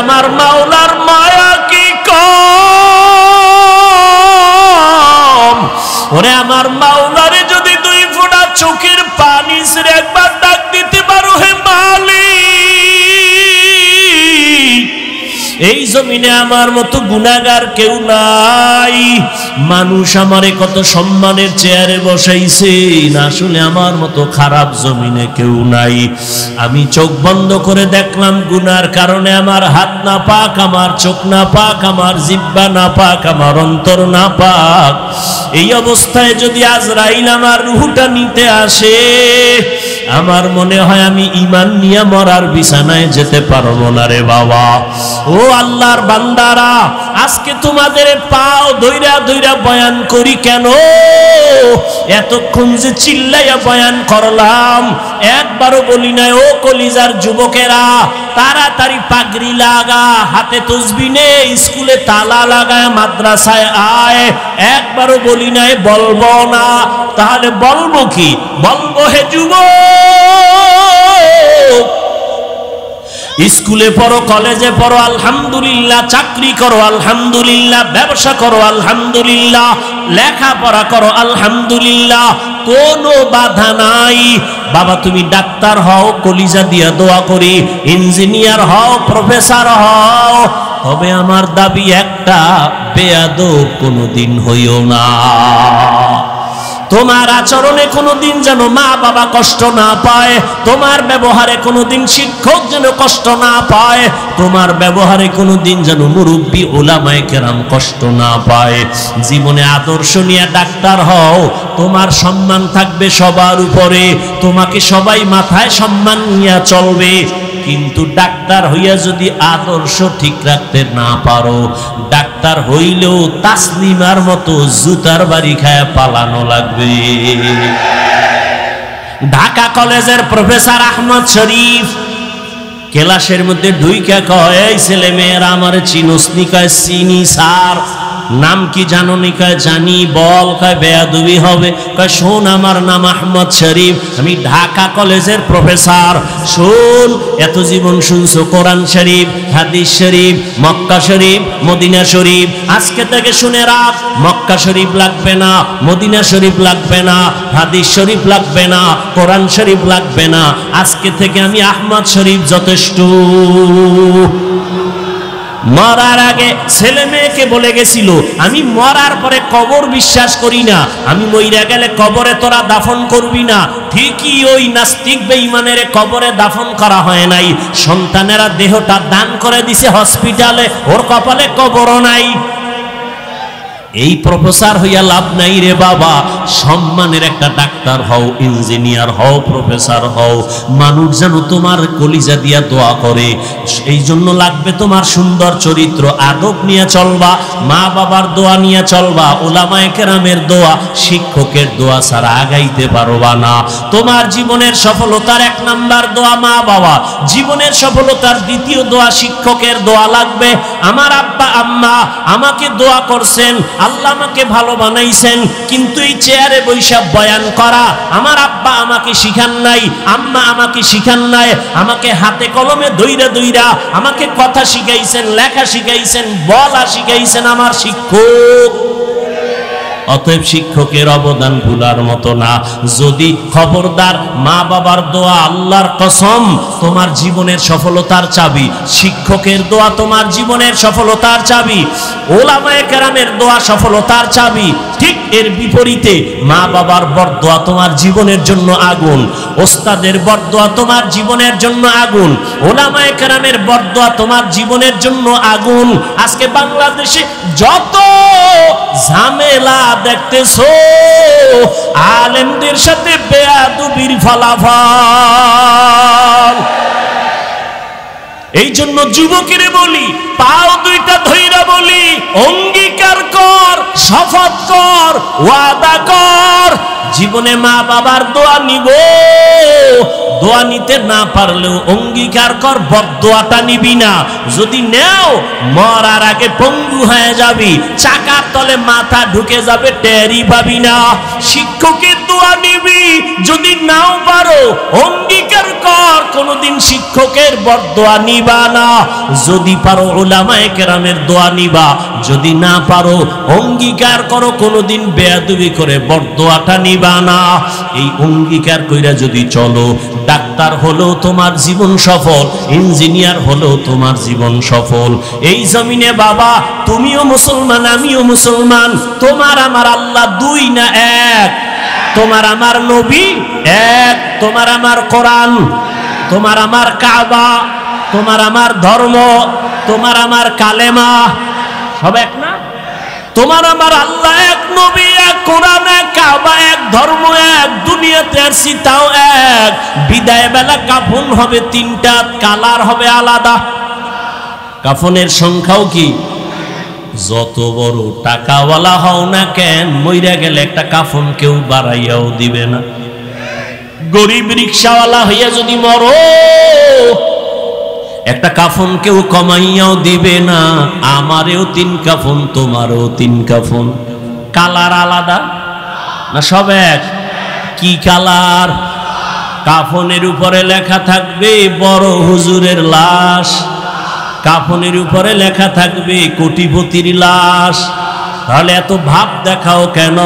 আমার মাওলার মায়া কি কম, ওরে আমার মাওলারে যদি 2 ফোঁটা চোখের পানি ছেড়ে একবার ডাক দিতে পারো, হে মালিক, এই জমিনে আমার মতো গুনাহগার কেউ নাই। মানুষ আমারে কত সম্মানের চেয়ারে বসাইছে, আসলে আমার মতো খারাপ জমিনে কেউ নাই। আমি চোখ বন্ধ করে দেখলাম গুনার কারণে আমার হাত না পাক, আমার চোখ না পাক, আমার জিহ্বা না পাক, আমার অন্তর না পাক। এই অবস্থায় যদি আজরাইল আমার রূহটা নিতে আসে, আমার মনে হয় আমি ঈমান নিয়ে মরার বিছানায় যেতে পারবো না রে বাবা। ও আল্লাহর বান্দারা, আজকে তোমাদের পাও ধইরা ধইরা বয়ান করি কেন? এতক্ষণ যে চিল্লাইয়া বয়ান করলাম, একবারও বলি নাই ও কলিজার যুবকেরা তাড়াতাড়ি পাগড়ি লাগা, হাতে তসবিহ নে, স্কুলে তালা লাগায় মাদ্রাসায় আয়। একবারও বলি নাই বলবো না, তাহলে বলবো কি? বলবো হে যুবক, স্কুলে পড়ো, কলেজে পড়ো আলহামদুলিল্লাহ, চাকরি করো আলহামদুলিল্লাহ, ব্যবসা করো আলহামদুলিল্লাহ, লেখাপড়া করো আলহামদুলিল্লাহ, কোনো বাধা নাই। বাবা তুমি ডাক্তার হও, কলিজা দিয়া দোয়া করি, ইঞ্জিনিয়ার হও, প্রফেসর হও, তবে আমার দাবি একটা, বেয়াদব কোনোদিন হইও না। তোমার আচরণে কোনোদিন যেন মা বাবা কষ্ট না পায়, তোমার ব্যবহারে কোনোদিন শিক্ষক যেন কষ্ট না পায়, তোমার ব্যবহারে কোনোদিন যেন মুরব্বী উলামায়ে কেরাম কষ্ট না পায়। জীবনে আদর্শ নিয়ে ডাক্তার হও, তোমার সম্মান থাকবে সবার উপরে, তোমাকে সবাই মাথায় সম্মান নিয়ে চলবে। কিন্তু ডাক্তার হইয়া যদি আদর্শ ঠিক রাখতে না পারো, ডাক্তার হইলেও তাসলিমার মতো জুতার বাড়ি খায় পালানো লাগবে। ঢাকা কলেজের প্রফেসর আহমদ শরীফ ক্লাসের মধ্যে ঢুইকা কয়, এই ছেলে মেয়েরা আমার চিনোসনি? কয় চিনি স্যার। নাম কি জানো নি? কয় জানি। বল। কয় বেয়াদবি হবে। কয় শোন, আমার নাম আহমদ শরীফ, আমি ঢাকা কলেজের প্রফেসর। শোন, এত জীবন শুনছো কোরআন শরীফ, হাদিস শরীফ, মক্কা শরীফ, মদিনা শরীফ, আজকে থেকে শুনে রাখ, মক্কা শরীফ লাগবে না, মদিনা শরীফ লাগবে না, হাদিস শরীফ লাগবে না, কোরআন শরীফ লাগবে না, আজকে থেকে আমি আহমদ শরীফ যথেষ্ট। মরার আগে ছেলে মেয়েকে বলে গেছিল, আমি মরার পরে কবর বিশ্বাস করি না, আমি মইরা গেলে কবরে তোরা দাফন করবি না। ঠিকই ওই নাস্তিক বেঈমানের কবরে দাফন করা হয় নাই, সন্তানেরা দেহটা দান করে দিছে হসপিটালে, ওর কপালে কবরও নাই। এই প্রফেসর হইয়া লাভ নাই রে বাবা, সম্মানের একটা ডাক্তার হও, ইঞ্জিনিয়ার হও, প্রফেসর হও, মানুষ যেন তোমার কলিজা দিয়া দোয়া করে। এই জন্য লাগবে তোমার সুন্দর চরিত্র, আদব নিয়ে চলবা, মা বাবার দোয়া নিয়ে চলবা, উলামায়ে কেরামের দোয়া, শিক্ষকের দোয়া ছাড়া আগাইতে পারবা না। তোমার জীবনের সফলতার 1 নাম্বার দোয়া মা বাবা, জীবনের সফলতার 2য় দোয়া শিক্ষকের দোয়া লাগবে। আমার আব্বা আম্মা আমাকে দোয়া করছেন, আল্লাহ আমাকে ভালো বানাইছেন, কিন্তু এই চেয়ারে বৈশা বয়ান করা আমার আব্বা আমাকে শিখান নাই, আম্মা আমাকে শিখান নাই, আমাকে হাতে কলমে দইরা দইরা আমাকে কথা শিখাইছেন, লেখা শিখাইছেন, বলা শিখাইছেন আমার শিক্ষক। অতএব শিক্ষকের অবদান ভুলার মতো না। যদি খবরদার মা বাবার দোয়া আল্লাহর কসম তোমার জীবনের সফলতার চাবি, শিক্ষকের দোয়া তোমার জীবনের সফলতার চাবি, উলামায়ে কেরামের দোয়া সফলতার চাবি। ঠিক এর বিপরীতে মা বাবার বরদোয়া তোমার জীবনের জন্য আগুন, ওস্তাদের বরদোয়া তোমার জীবনের জন্য আগুন, উলামায়ে কেরামের বরদোয়া তোমার জীবনের জন্য আগুন। আজকে বাংলাদেশে যত ঝামেলা দেখতেছো, আলেমদের সাথে বেয়াদবির ফলাফল। এই জন্য যুবকের বলি, পাও 2টা ধইরা বলি, অঙ্গীকার কর, শপথ কর, ওয়াদা কর, জীবনে মা বাবার দোয়া নিব। দোয়া নিতে না পারলেও অঙ্গীকার কর, বদদোয়াটা নিবি না। যদি নেও, মরার আগে পঙ্গু হয়ে যাবি, চাকার তলে মাথা ঢুকে যাবে, টেরই পাবি না। শিক্ষকের বরদোয়া নিবি, যদি নাও পারো অঙ্গীকার কর কোনদিন শিক্ষকের বরদোয়া নিবা না, যদি পারো উলামায়ে কেরামের দোয়া নিবা, যদি না পারো অঙ্গীকার করো কোনদিন বেয়াদবি করে বরদোয়াটা নিবা না। এই অঙ্গীকার কইরা যদি চলো, ডাক্তার হলেও তোমার জীবন সফল, ইঞ্জিনিয়ার হলেও তোমার জীবন সফল। এই জমিনে বাবা তুমিও মুসলমান, আমিও মুসলমান, তোমার আমার আল্লাহ দুই না এক, তোমার আমার নবী এক, তোমার আমার কোরআন, তোমার আমার কাবা, তোমার আমার ধর্ম, তোমার আমার কালেমা, সব এক না? তোমার আমার আল্লাহ এক, নবী এক, কোরআন এক, কাবা এক, ধর্ম এক, দুনিয়াতে আসছি তাও এক। বিদায় বেলা কাফন হবে তিনটা, কালার হবে আলাদা। কাফনের সংখ্যাও কি? যত বড় টাকাওয়ালা হও না কেন, মইরা গেলে একটা কাফন কেউ বাড়াইয়াও দিবে না। গরিব রিকশাওয়ালা হইয়া যদি মরো, একটা কাফন কেউ কমাইয়াও দিবে না। আমারেও 3 কাফন, তোমারও 3 কাফন। কালার আলাদা না সব এক? কি কালার? কাফনের উপরে লেখা থাকবে বড় হুজুরের লাশ, কাফনের উপরে লেখা থাকবে কোটিপতির লাশ। তাহলে এত ভাব দেখাও কেন?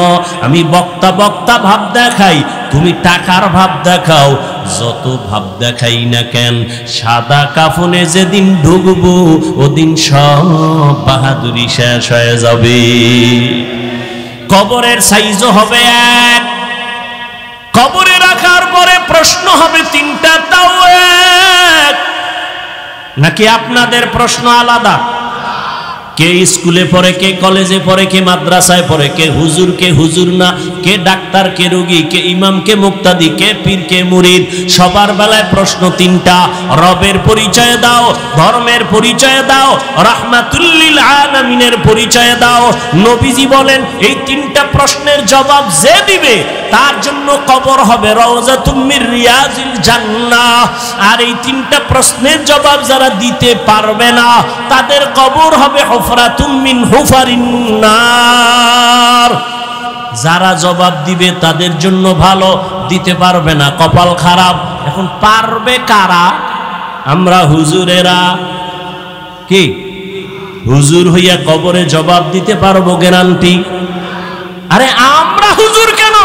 আমি বক্তা বক্তা ভাব দেখাই, তুমি টাকার ভাব দেখাও। যত ভাব দেখাই না কেন, সাদা কাফনে যেদিন ঢুকবো ওদিন সব বাহাদুরি শেষ হয়ে যাবে। কবরের সাইজও হবে এক, কবরে রাখার পরে প্রশ্ন হবে 3টা, তাও এক। নাকি আপনাদের প্রশ্ন আলাদা? কে স্কুলে পড়ে, কে কলেজে পড়ে, কে মাদ্রাসায় পড়ে, কে হুজুর না, কে ডাক্তার, কে রোগী, কে ইমাম, কে মুক্তাদি, কে পীর, কে মুরিদ। সবার বেলায় প্রশ্ন 3টা। রবের পরিচয় দাও, ধর্মের পরিচয় দাও, রাহমাতুল লিল আলামিনের পরিচয় দাও। নবীজি বলেন এই 3টা প্রশ্নের জবাব যে দিবে তার জন্য কবর হবে রওজাতুম মির রিয়াজিল জান্নাহ। আর এই 3টা প্রশ্নের জবাব যারা দিতে পারবে না, তাদের কবর হবে হুফরাতুম মিন হুফারিন নার। যারা জবাব দিবে তাদের জন্য ভালো, দিতে পারবে না কপাল খারাপ। এখন পারবে কারা? আমরা হুজুরেরা। কি হুজুর হইয়া কবরে জবাব দিতে পারবো গ্যারান্টি? আরে আমরা হুজুর কেন?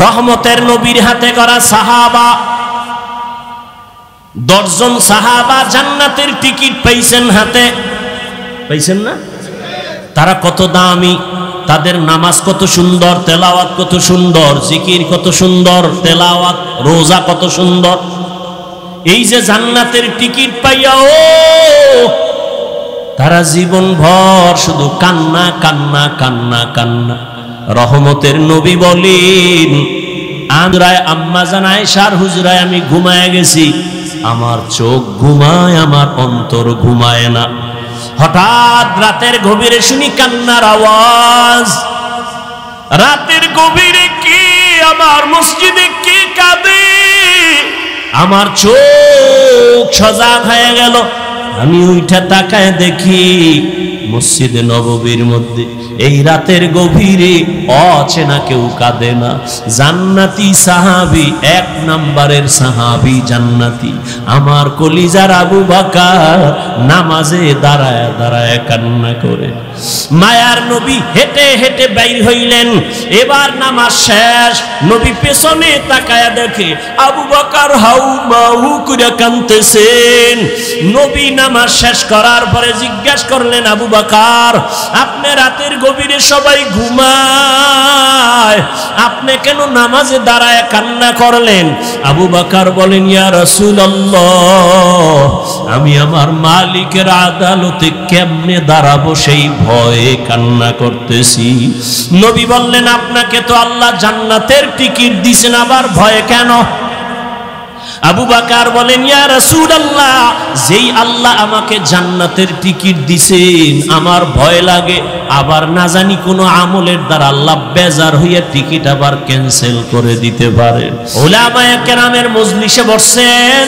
রহমতের নবীর হাতে করা সাহাবা, 10 জন সাহাবা জান্নাতের টিকিট পাইছেন হাতে, পাইছেন না? তারা কত দামি, তাদের নামাজ কত সুন্দর, তেলাওয়াত কত সুন্দর, জিকির কত সুন্দর, তেলাওয়াত রোজা কত সুন্দর। এই যে জান্নাতের টিকিট পাইয়াও তারা জীবন ভর শুধু কান্না কান্না কান্না কান্না। রহমতের নবী বলেন, আমরায় আম্মা জান আয়েশার হুজরায় আমি ঘুমায় গেছি, আমার চোখ ঘুমায়, আমার অন্তর ঘুমায় না। হঠাৎ রাতের গভীরে শুনি কান্নার আওয়াজ। রাতের গভীরে কে আমার মসজিদে কে কাঁদে? আমার চোখ সজাগ হয়ে গেল। আমি উঠে তাকায় দেখি মসজিদে নববীর মধ্যে এই রাতের গভীরে অচেনা কেউ কাঁদে না। জান্নাতি সাহাবী, 1 নম্বরের সাহাবী জান্নাতি, আমার কলিজার আবু বকর নামাজে দাঁড়ায় দাঁড়ায় কান্না করে। মায়ার নবী হেঁটে হেঁটে বাইর হইলেন। এবার নামাজ শেষ, নবী পেছনে তাকায়া দেখে আবু বকর হাউ মাহু করে কাঁদতেছেন। নবী নামাজ শেষ করার পরে জিজ্ঞাসা করলেন, আবু বকর আপনি রাতের গভীরে সবাই ঘুমায়, আপনি কেন নামাজে দাঁড়ায় কান্না করলেন? আবু বকর বলেন, ইয়া রাসূলুল্লাহ, আমি আমার মালিকের আদালতে কেমনে দাঁড়াবো সেই ভয়ে কান্না করতেছি। নবী বললেন, আপনাকে তো আল্লাহ জান্নাতের টিকিট দিয়েছেন, আবার ভয় কেন? আবু বকর বলেন, ইয়া রাসূলুল্লাহ, যেই আল্লাহ আমাকে জান্নাতের টিকিট দিয়েছেন আমার ভয় লাগে আবার না জানি কোন আমলের দ্বারা আল্লাহ বেজার হইয়া টিকিট আবার ক্যান্সেল করে দিতে পারেন। উলামায়ে কেরামের মজলিসে বসছেন,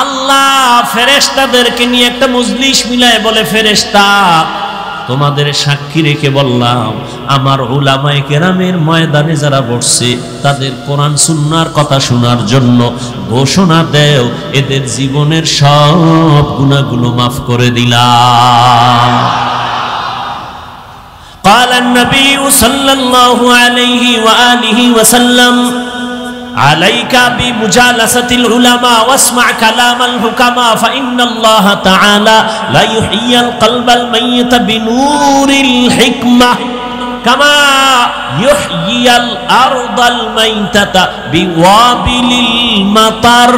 আল্লাহ ফেরেশতাদেরকে নিয়ে একটা মজলিস মিলায় বলে, ফেরেশতা তোমাদের সাক্ষী রেখে বললাম, আমার উলামায়ে কেরামের ময়দানে যারা বসছে তাদের কোরআন সুন্নাহর কথা শোনার জন্য ঘোষণা দেও, এদের জীবনের সব গুনাহগুলো মাফ করে দিলাম। قال النبي صلى الله عليه وآله وسلم عليك بمجالسة العلماء واسمع كلام الحكماء فإن الله تعالى لا يحيي القلب الميت بنور الحكمة كما يحيي الأرض الميتة بوابل المطر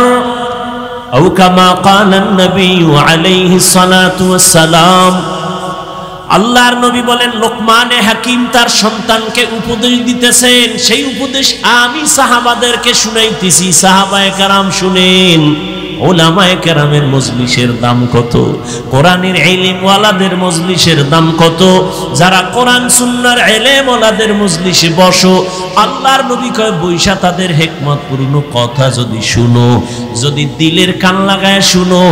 أو كما قال النبي عليه الصلاة والسلام। আল্লাহর নবী বলেন, লোকমানে হাকিম তার সন্তানকে উপদেশ দিতেছেন, সেই উপদেশ আমি সাহাবাদেরকে শুনাইতেছি। সাহাবায়ে কেরাম শুনেন। উলামায়ে কেরামের মজলিসের দাম কত, কোরআনের ইলম ওয়ালাদের মজলিসের দাম কত। যারা কোরআন সুন্নাহর ইলম ওয়ালাদের মজলিসে বসো, আল্লাহর নবী কয় বৈশা তাদের হিকমতপূর্ণ কথা যদি শুনো, যদি দিলের কান লাগায় শুনো,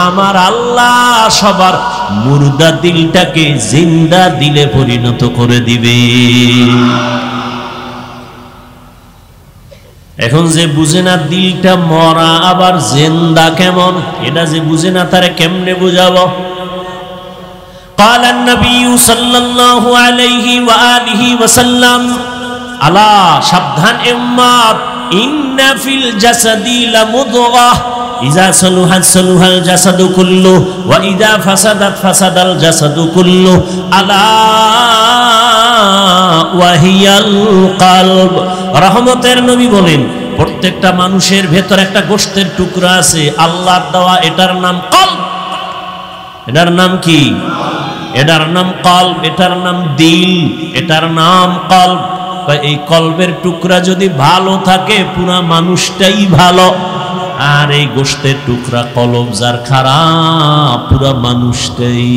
আমার আল্লাহ সবার মুর্দা দিলটাকে জিন্দা দিলে পরিণত করে দিবে। এখন যে বুঝে না দিলটা মরা আবার জিন্দা কেমন, এটা যে বুঝে না তারে কেমনে বুঝাবো? قال النبي صلى الله عليه وآله وسلم আলা সাবধান উম্মত, ইন্না ফিল জাসাদি লামুদগাহ ইযা সালুহাত সালুহাল জাসাদু কুল্লু ওয়া ইযা ফাসাদাত ফাসাদাল জাসাদু কুল্লু আলা ওয়া হিয়াল কলব। রহমতের নবী বলেন, প্রত্যেকটা মানুষের ভেতর একটা গোশতের টুকরা আছে আল্লাহর দেওয়া, এটার নাম কলব। এটার নাম কি? এটার নাম কলব, এটার নাম দিল, এটার নাম কলব। এই কলবের টুকরা যদি ভালো থাকে পুরা মানুষটাই ভালো, আর এই গোশতের টুকরা কলব যার খারাপ পুরা মানুষটাই।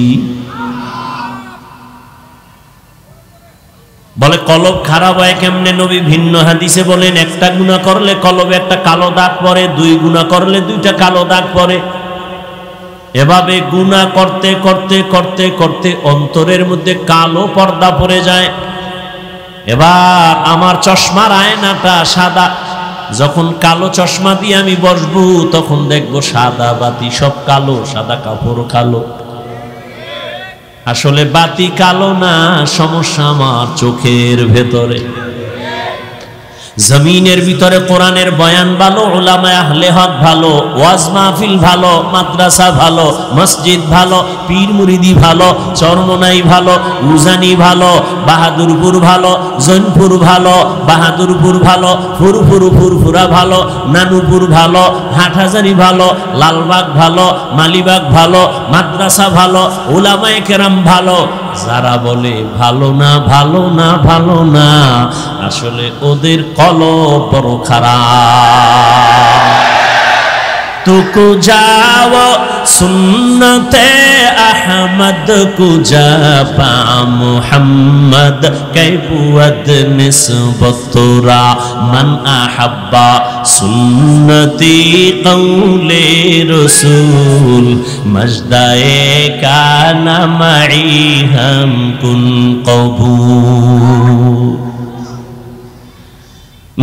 বলে কলব খারাপ হয় কেমনে? নবী ভিন্ন হাদিসে বলেন, একটা গুনাহ করলে কলবে একটা কালো দাগ পড়ে, দুই গুনাহ করলে দুইটা কালো দাগ পড়ে। এভাবে গুনাহ করতে করতে করতে করতে অন্তরের মধ্যে কালো পর্দা পড়ে যায়। এবার আমার চশমার আয়নাটা সাদা, যখন কালো চশমা দিয়ে আমি বসবো তখন দেখবো সাদা বাতি সব কালো, সাদা কাপড় কালো। আসলে বাতি কালো না, সমস্যা আমার চোখের ভেতরে। জমিনের ভিতরে কোরআনের বয়ান ভালো, উলামা আহলে হক ভালো, ওয়াজ মাহফিল ভালো, মাদ্রাসা ভালো, মসজিদ ভালো, পীর মুরিদি ভালো, চরমনাই ভালো, উজানি ভালো, বাহাদুরপুর ভালো, জৈনপুর ভালো, বাহাদুরপুর ভালো, ফুরফুরা ভালো, নানুপুর ভালো, হাটহাজারি ভালো, লালবাগ ভালো, মালিবাগ ভালো, মাদ্রাসা ভালো, উলামায়ে কেরাম ভালো। যারা বলে ভালো না ভালো না ভালো না, আসলে ওদের কলব বড় খারাপ। তুকু যাও সুন্নতে আহমদ কুজা পা মুহাম্মদ কৈবুদ নিসবতুরা মান আহাব্বা সুন্নতি কৌলে রসুল মজদায়ে কানা মাই হাম কুন কবুল।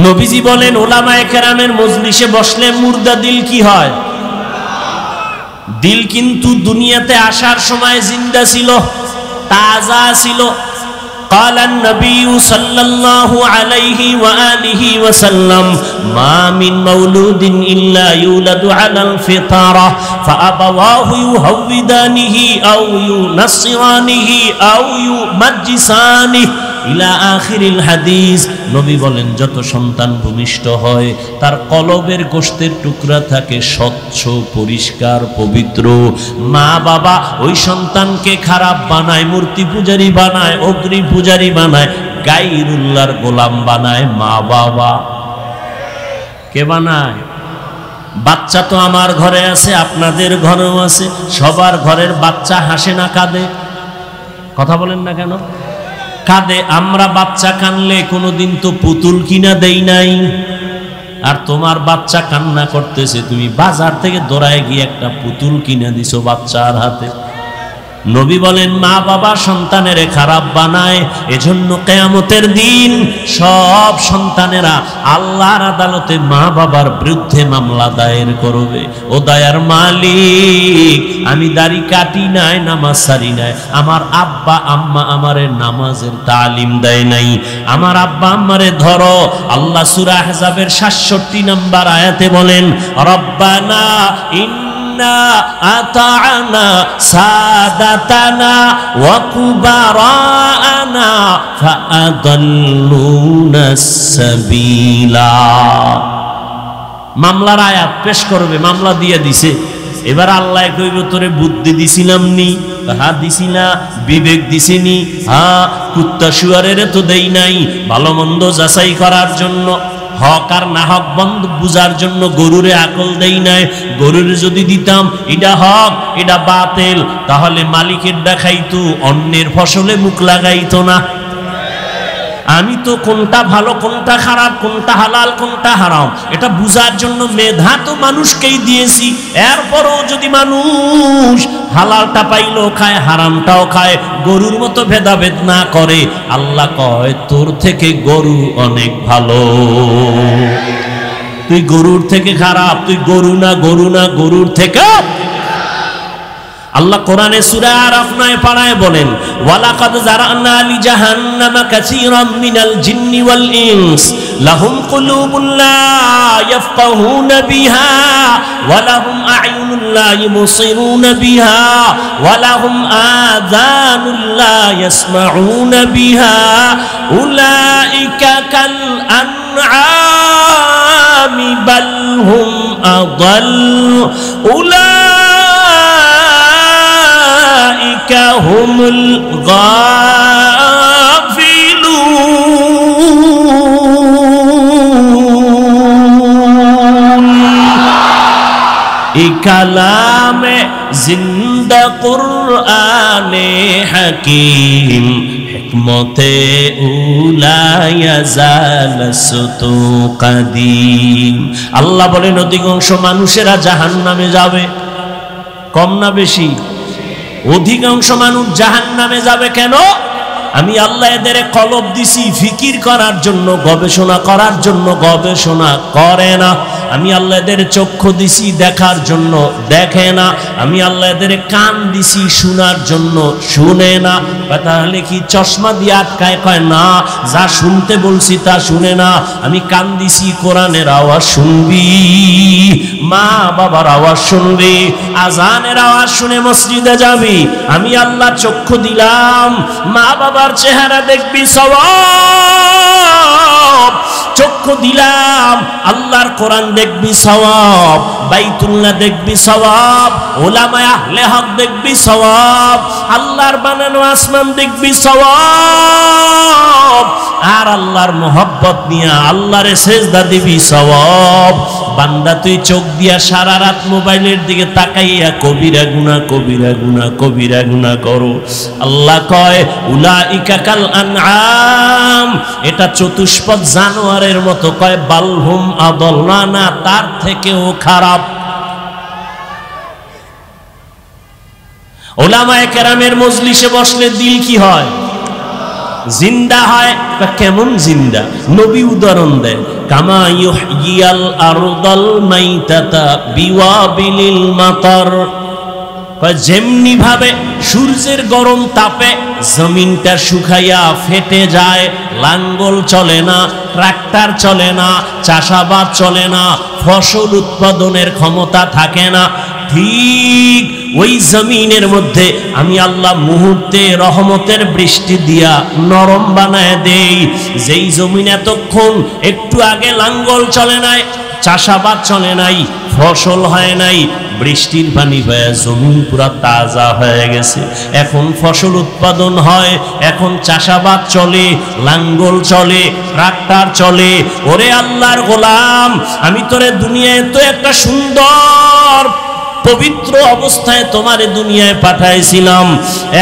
নবীজি বলেন, উলামায়ে কেরামের মজলিসে বসলে মুর্দা দিল কি হয়? দিল কিন্তু দুনিয়াতে আসার সময় জিন্দা ছিল, তাজা ছিল। قال النبي صلى الله عليه وآله وسلم ما من مولود إلا يولد على الفطرة فأبواه يهودانه أو ينصرانه أو يمجسانه ইলা আখিরিল হাদিস। নবী বলেন, যত সন্তান ভূমিষ্ঠ হয় তার কলবের গোশতের টুকরা থাকে স্বচ্ছ, পরিষ্কার, পবিত্র। মা বাবা ওই সন্তানকে খারাপ বানায়, মূর্তি পূজারী বানায়, অগ্নি পূজারী বানায়, গায়রুল্লাহর গোলাম বানায়। মা বাবা কে বানায়? বাচ্চা তো আমার ঘরে আছে, আপনাদের ঘরেও আছে, সবার ঘরের বাচ্চা হাসে না কাঁদে? কথা বলেন না কেন? কাঁদে। আমরা বাচ্চা কানলে কোনোদিন তো পুতুল কিনা দেই নাই। আর তোমার বাচ্চা কান্না করতেছে, তুমি বাজার থেকে দৌড়ায় গিয়ে একটা পুতুল কিনে দিছো বাচ্চার হাতে। নবী বলেন মা বাবা সন্তানের খারাপ বানায়, এজন্য কিয়ামতের দিন সব সন্তানেরা আল্লাহর আদালতে মা বাবার বিরুদ্ধে মামলা দায়ের করবে। ও দয়ার মালিক, আমি দাড়ি কাটি নাই, নামাজ সারি নাই, আমার আব্বা আম্মা আমারে নামাজের তালিম দেয় নাই, আমার আব্বা আম্মারে ধরো। আল্লাহ সূরা আহজাবের ৬৭ নম্বর আয়াতে বলেন রব্বানা আতা'না সাদাতানা ওয়া কুবারানা ফাআদাল্লুনাস সাবিলা। মামলার আয়াত পেশ করবে, মামলা দিয়ে দিছে। এবার আল্লাহ কইব তোরে বুদ্ধি দিছিলাম নি? হ্যাঁ দিছি না। বিবেক দিছিনি? হ্যাঁ। কুত্তা শুয়ারের তো দেই নাই ভালো মন্দ যাচাই করার জন্য, হক আর না হক বন্ধ বুঝার জন্য গরুরে আকল দেই নাই। গরুরে যদি দিতাম এটা হক এটা বাতিল, তাহলে মালিকের দেখাইতো, অন্যের ফসলে মুখ লাগাইতো না। আমি তো কোনটা ভালো কোনটা খারাপ, কোনটা হালাল কোনটা হারাম এটা বুঝার জন্য মেধা তো মানুষকেই দিয়েছি। এরপরও যদি মানুষ হালালটা পাইলেও খায় হারামটাও খায়, গরুর মতো ভেদাভেদ না করে, আল্লাহ কয় তোর থেকে গরু অনেক ভালো, তুই গরুর থেকে খারাপ, তুই গরু না গরু না গরুর থেকে। আল্লাহ কোরআনে সূরা আরাফ 9 পারায় বলেন ওয়ালাকাদ জারানা লি জাহান্নামা কাসীরাম মিনাল জিন্নি ওয়াল ইনস লাহুম কুলুবুন লা ইয়াফকাহুনা বিহা ওয়া লাহুম আ'য়ুনুন লা ইবসিরুনা বিহা ওয়া লাহুম আযানুন লা ইয়াসমাউনা বিহা উলাইকা কাল আনআমি বাল হুম আদাল هم الغافلون كلام زندہ قرآن حکیم حکمت اولا یزال ستو قدیم। আল্লাহ বলেন অধিকাংশ মানুষেরা জাহান্নামে যাবে। কম না বেশি? অধিকাংশ মানুষ জাহান্নামে যাবে। কেন? আমি আল্লাহ এদের কলব দিছি ফিকির করার জন্য, গবেষণা করার জন্য, গবেষণা করে না। আমি আল্লাহ এদের চক্ষু দিছি দেখার জন্য, দেখে না। আমি আল্লাহ এদের কান দিছি শোনার জন্য, শুনে না। তাহলে কি চশমা দিয়ে আটকায়? কয় না, যা শুনতে বলছি তা শুনে না। আমি কান দিছি কোরআনের আওয়াজ শুনবি, মা বাবার আওয়াজ শুনবি, আজানের আওয়াজ শুনে মসজিদে যাবি। আমি আল্লাহ চক্ষু দিলাম, মা বাবার চেহারা দেখবি সওয়াব। চক্ষু দিলাম, আল্লাহর কোরআন দেখবি সওয়াব, বাইতুল্লাহ দেখবি সওয়াব, উলামায়ে আহলে হক দেখবি সওয়াব, আল্লাহর বানানো আসমান দেখবি সওয়াব, আর আল্লাহর মোহব্বত নিয়ে আল্লাহরে সেজদা দিবি সওয়াব। বান্দা তুই চোখ দিয়া সারা রাত মোবাইলের দিকে তাকাইয়া কবিরা গুনাহ কবিরা গুনাহ কবিরা গুনাহ করো। আল্লাহ কয় উলাইকা কাল আনআম, এটা চতুষ্পদ জানোয়ারের মতো। কয় বালহুম আদল, না তার থেকেও খারাপ। উলামায়ে কেরামের মজলিসে বসলে দিল কি হয়? জিন্দা হয়। কেমন জিন্দা? নবী উদাহরণ দেন কামা ইউহয়িল আরদাল মাইতাতা বিওয়াবিলিল মাতার। যেমনি ভাবে সূর্যের গরম তাপে জমিনটা শুকাইয়া ফেটে যায়, লাঙ্গল চলে না, ট্রাক্টর চলে না, চাষাবাদ চলে না, ফসল উৎপাদনের ক্ষমতা থাকে না, ঠিক ওই জমিনের মধ্যে আমি আল্লাহ মুহূর্তে রহমতের বৃষ্টি দিয়া নরম বানায় দেই। যেই জমিন এতক্ষণ একটু আগে লাঙ্গল চলে নাই, চাষাবাদ চলে নাই, ফসল হয় নাই, বৃষ্টির পানি হয়ে জমিন পুরা তাজা হয়ে গেছে। এখন ফসল উৎপাদন হয়, এখন চাষাবাদ চলে, লাঙ্গল চলে, ট্রাক্টর চলে। ওরে আল্লাহর গোলাম, আমি তোরে দুনিয়ায় তো একটা সুন্দর পবিত্র অবস্থায় তোমারে দুনিয়ায় পাঠাইছিলাম।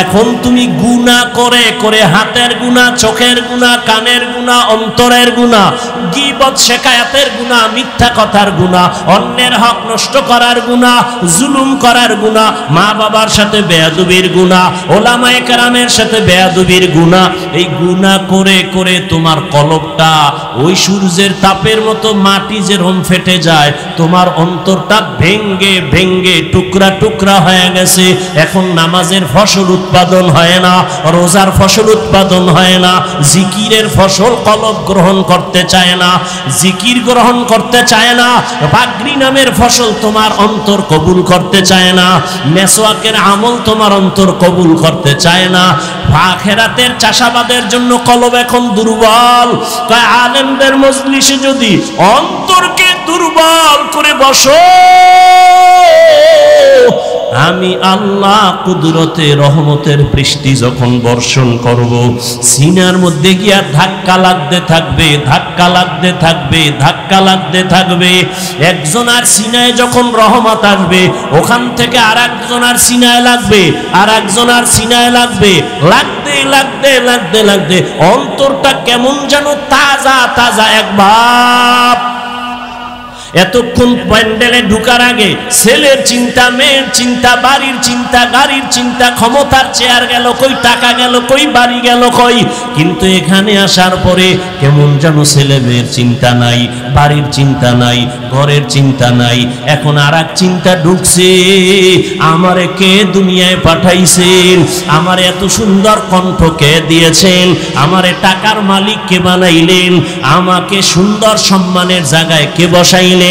এখন তুমি গুনাহ করে করে, হাতের গুনাহ, চোখের গুনাহ, কানের গুনাহ, অন্তরের গুনাহ, গীবত শিকায়াতের গুনাহ, মিথ্যা কথার গুনাহ, অন্যের হক নষ্ট করার গুনাহ, জুলুম করার গুনাহ, মা বাবার সাথে বেয়াদবির গুনাহ, ওলামায়ে কেরামের সাথে বেয়াদবির গুনাহ, এই গুনাহ করে করে তোমার কলবটা ওই সূর্যের তাপের মতো মাটি যেরকম ফেটে যায়, তোমার অন্তরটা ভেঙ্গে ভেঙ্গে টুকরা টুকরা হয়ে গেছে। এখন নামাজের ফসল উৎপাদন হয় না, রোজার ফসল উৎপাদন হয় না, জিকিরের ফসল কলব গ্রহণ করতে চায় না, জিকির গ্রহণ করতে চায় না, পাগড়ি নামের ফসল তোমার অন্তর কবুল করতে চায় না, মেসওয়াকের আমল তোমার অন্তর কবুল করতে চায় না। আখিরাতের চাষাবাদের জন্য কলব এখন দুর্বল। তাই আলেমদের মজলিসে যদি অন্তরকে দুর্বল করে বসো, আমি আল্লাহ কুদরতে রহমতের বৃষ্টি যখন বর্ষণ করব, সিনার মধ্যে গিয়া ধাক্কা লাগতে থাকবে, ধাক্কা লাগতে থাকবে, ধাক্কা লাগতে থাকবে। একজনের সিনায় যখন রহমত আসবে, ওখান থেকে আর একজনের সিনায় লাগবে, আর একজনের সিনায় লাগবে, লাগতে লাগতে লাগতে লাগতে অন্তরটা কেমন যেন তাজা তাজা। একবার এতক্ষণ প্যান্ডেলে ঢুকার আগে ছেলের চিন্তা, মেয়ের চিন্তা, বাড়ির চিন্তা, গাড়ির চিন্তা, ক্ষমতার চেয়ার গেল কই, টাকা গেল কই, বাড়ি গেল কই। কিন্তু এখানে আসার পরে কেমন যেন ছেলে মেয়ের চিন্তা নাই, বাড়ির চিন্তা নাই, ঘরের চিন্তা নাই। এখন আর এক চিন্তা ঢুকছে, আমারে কে দুনিয়ায় পাঠাইছেন, আমার এত সুন্দর কণ্ঠ কে দিয়েছেন, আমারে টাকার মালিক কে বানাইলেন, আমাকে সুন্দর সম্মানের জায়গায় কে বসাইলেন,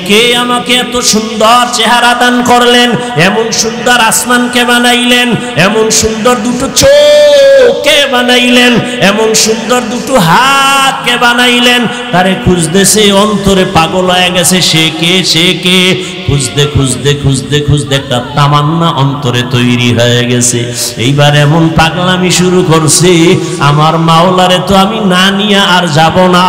কে আমাকে এত সুন্দর চেহারা দান করলেন, এমন সুন্দর আসমান কে বানাইলেন, এমন সুন্দর দুটো চোখ কে বানাইলেন, এমন সুন্দর দুটো হাত কে বানাইলেন। তারে খুঁজতেছে, অন্তরে পাগল হয়ে গেছে, সে কে, সে কে, খুঁজতে খুঁজতে খুঁজতে খুঁজতে একটা তামান্না অন্তরে তৈরি হয়ে গেছে। এইবার এমন পাগলামি শুরু করছে, আমার মাওলারে তো আমি না নিয়ে আর যাব না,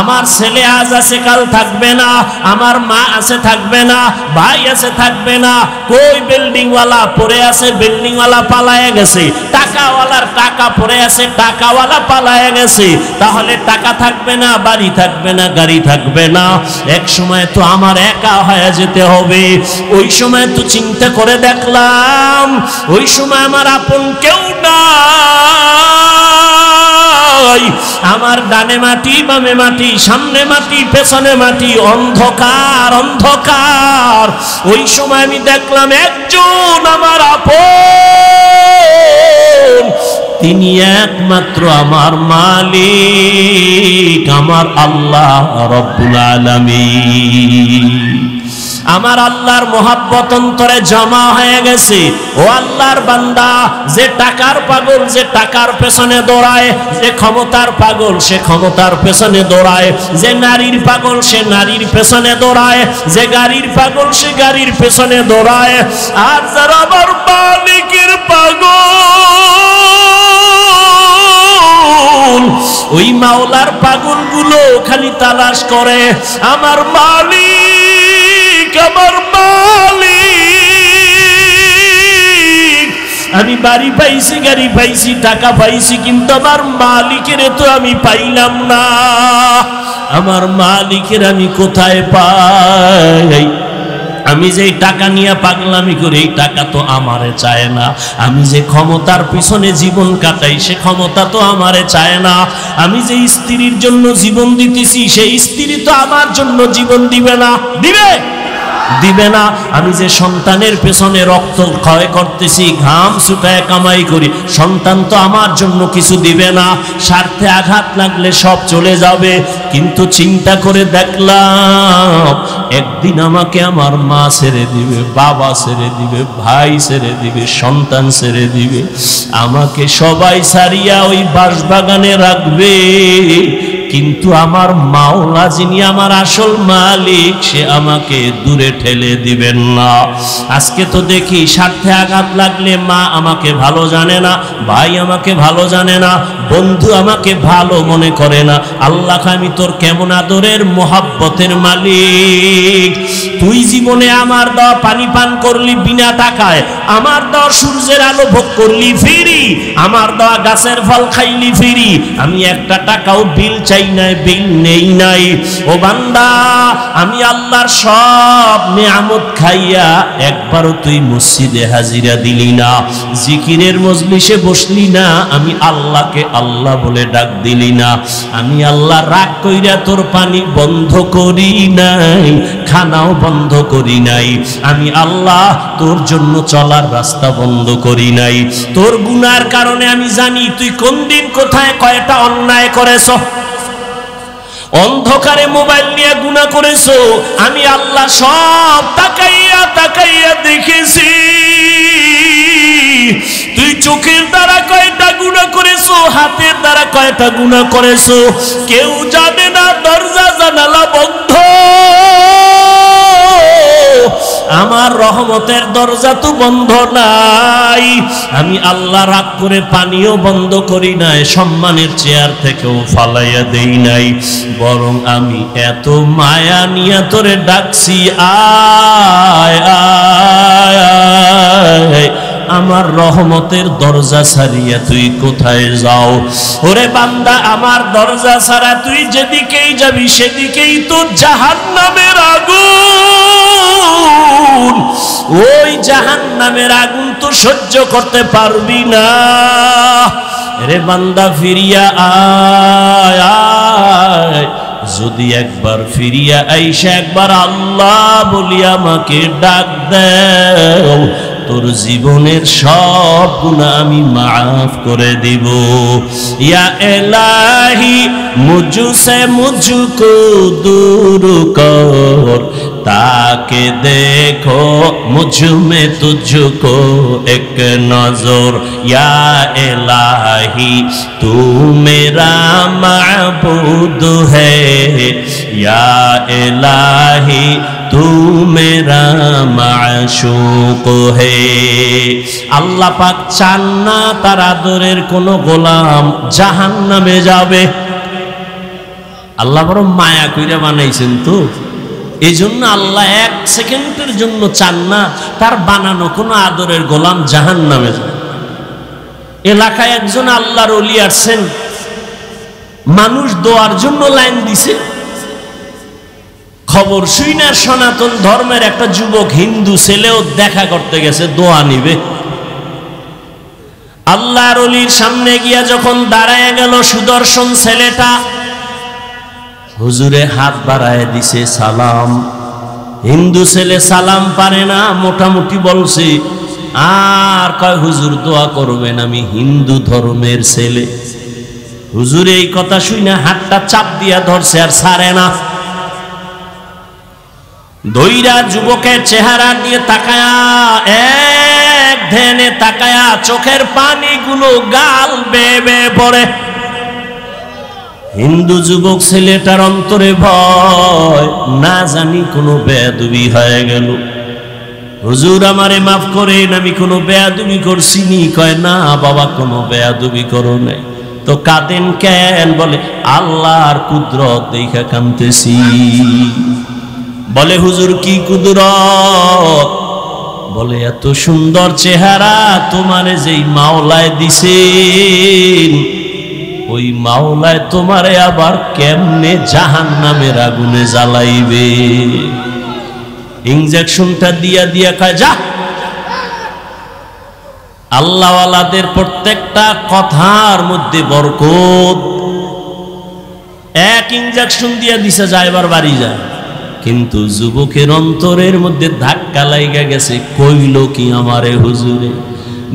আমার ছেলে আজ আছে কাল থাকবে না, আমার মা আছে থাকবে না, ভাই আছে থাকবে না, কই বিল্ডিং ওয়ালা পড়ে আছে, বিল্ডিং ওয়ালা পালায়ে গেছে, টাকাওয়ালার টাকা পড়ে আছে, টাকাওয়ালা পালায়ে গেছে, তাহলে টাকা থাকবে না, বাড়ি থাকবে না, গাড়ি থাকবে না, এক সময় তো আমার একা হয়ে যেতে হবে। ওই সময় তো চিন্তা করে দেখলাম, ওই সময় আমার আপন কেউ নাই, আমার ডানে মাটি, বামে মাটি, সামনে মাটি, পেছনে মাটি, অন্ধকার অন্ধকার। ওই সময় আমি দেখলাম একজন আমার আপন, তিনি একমাত্র আমার মালিক, আমার আল্লাহ রব্বুল আলামিন। আমার আল্লাহর মোহাব্বত অন্তরে জমা হয়ে গেছে। ও আল্লাহর বান্দা, যে টাকার পাগল যে টাকার পেছনে দৌড়ায়, যে ক্ষমতার পাগল সে ক্ষমতার পেছনে দৌড়ায়, যে নারীর পাগল সে নারীর পেছনে দৌড়ায়, যে গাড়ির পাগল সে গাড়ির পেছনে দৌড়ায়, আর যারা আমার মালিকের পাগল, ওই মাওলার পাগলগুলো খালি তালাশ করে আমার মালিক, আমার মালিক। আমি বাড়ি পাইছি, গাড়ি পাইছি, টাকা পাইছি, কিন্তু আমার মালিকের তো আমি পাইলাম না। আমার মালিকের আমি কোথায় পাই? আমি যে টাকা নিয়ে পাগলামি করি, এই টাকা তো আমারে চায় না। আমি যে ক্ষমতার পিছনে জীবন কাটাই, সে ক্ষমতা তো আমারে চায় না। আমি যে স্ত্রীর জন্য জীবন দিতেছি, সেই স্ত্রী তো আমার জন্য জীবন দিবে না, দিবে দিবে না। আমি যে সন্তানের পেছনে রক্ত ক্ষয় করতেছি, ঘাম ছুটায় কামাই করি, সন্তান তো আমার জন্য কিছু দিবে না। স্বার্থে আঘাত লাগলে সব চলে যাবে। কিন্তু চিন্তা করে দেখলাম, একদিন আমাকে আমার মা ছেড়ে দিবে, বাবা ছেড়ে দিবে, ভাই ছেড়ে দিবে, সন্তান ছেড়ে দিবে, আমাকে সবাই ছাড়িয়া ওই বাঁশবাগানে রাখবে। কিন্তু আমার মাওলা, যিনি আমার আসল মালিক, সে আমাকে দূরে ঠেলে দিবেন না। আজকে তো দেখি স্বার্থে আঘাত লাগলে মা আমাকে ভালো জানে না, ভাই আমাকে ভালো জানে না, বন্ধু আমাকে ভালো মনে করে না। আল্লাহকে আমি তো তোর কেমন আদরের মোহাব্বতের মালিক। তুই জীবনে আমার দেওয়া পানি পান করলি বিনা টাকায়, আমার দেওয়া সূর্যের আলো ভোগ করলি ফ্রি, আমার দেওয়া গাছের ফল খাইলি ফ্রি, আমি একটা টাকাও বিল চাই নাই, বিল নেই নাই। ও বান্দা, আমি আল্লাহর সব নিয়ামত খাইয়া একবারও তুই মসজিদে হাজিরা দিলি না, জিকিরের মজলিসে বসলি না, আমি আল্লাহকে আল্লাহ বলে ডাক দিলি না। আমি আল্লাহ রাগ কইরা তোর পানি বন্ধ করি নাই, খানাও বন্ধ করি নাই। আমি আল্লাহ তোর জন্য চলার রাস্তা বন্ধ করি নাই। তোর গুনার কারণে আমি জানি তুই কোন দিন কোথায় কয়টা অন্যায় করেছ। অন্ধকারে মোবাইল নিয়ে গুনাহ করেছো, আমি আল্লাহ সব তাকাইয়া তাকাইয়া দেখেছি। তুই চোখের দ্বারা কয়টা গুনাহ করেছো, হাতের দ্বারা কয়টা গুনাহ করেছো, কেউ জানে না, দরজা জানালা বন্ধ। আমার রহমতের দরজা তো বন্ধ নাই। আমি আল্লাহ রাগ করে পানিও বন্ধ করি নাই, সম্মানের চেয়ার থেকেও ফালাইয়া দেই নাই, বরং আমি এত মায়া নিয়ে তোরে ডাকছি, আয় আয় আয়, আমার রহমতের দরজা ছাড়িয়া তুই কোথায় যাও? ওরে বান্দা, আমার দরজা ছাড়া তুই যেদিকেই যাবি সেদিকেই তো জাহান্নামের আগুন। ওই জাহান্নামের আগুন তো সহ্য করতে পারবি না। রে বান্দা, ফিরিয়া আয় আয়, যদি একবার ফিরিয়া আইসা একবার আল্লাহ বলি আমাকে ডাক দাও, তোর জীবনের সব গুনাহ আমি মাফ করে দিব। ইয়া ইলাহি মুঝসে মুঝকো দূর কর, তাকে দেখো মুঝ মে তুঝকো এক নজর। ইয়া ইলাহি তু মেরা মাবুদ হ্যায়, ইয়া ইলাহি তু মেরা মাশূক হে। আল্লাহ পাক চান না তার আদরের কোন গোলাম জাহান্নামে যাবে। আল্লাহ বড় মায়া কইরা বানাইছেন তো, এই জন্য আল্লাহ এক সেকেন্ডের জন্য চান না তার বানানো কোনো আদরের গোলাম জাহান্নামে যাবে। এলাকায় একজন আল্লাহর ওলি আসছেন, মানুষ দোয়ার জন্য লাইন দিছে। খবর শুই না সনাতন ধর্মের একটা যুবক হিন্দু ছেলেও দেখা করতে গেছে, দোয়া নিবে। আল্লাহর ওলির সামনে গিয়া যখন দাঁড়ায় গেল, সুদর্শন ছেলেটা হুজুরে হাত বাড়ায় দিছে, সালাম। হিন্দু ছেলে সালাম পারে না, মোটামুটি বলছে, আর কয় হুজুর দোয়া করবেন, আমি হিন্দু ধর্মের ছেলে। হুজুর এই কথা শুই না হাতটা চাপ দিয়া ধরছে, আর ছাড়ে না। দইরা যুবকের চেহারা দিয়ে তাকায়া, এক ধ্যানে তাকায়া, চোখের পানিগুলো গাল বেয়ে বেয়ে পড়ে। হিন্দু যুবক ছেলেটার অন্তরে ভয়, না জানি কোনো বেয়াদবি হয়ে গেল। হুজুর আমারে মাফ করেন, আমি কোনো বেয়াদবি করছি নি? কয় না বাবা, কোনো বেয়াদবি করো নাই। তো কাঁদেন কেন? বলে আল্লাহর কুদরত দেখা কাঁদতেছি। বলে হুজুর কি কুদরত? বলে এত সুন্দর চেহারা তোমারে যেই মাওলায় দিছেন, ওই মাওলায় তোমারে আবার কেমনে জাহান্নামের আগুনে জ্বালাইবে। ইনজেকশনটা দিয়া দিয়া কয় যা। আল্লাহওয়ালাদের প্রত্যেকটা কথার মধ্যে বরকত। এক ইনজেকশন দিয়া দিছে, যায় এবার বাড়ি যায়। কিন্তু যুবকের অন্তরের মধ্যে ধাক্কা লাইগা গেছে, কইল কি আমারে হুজুরে?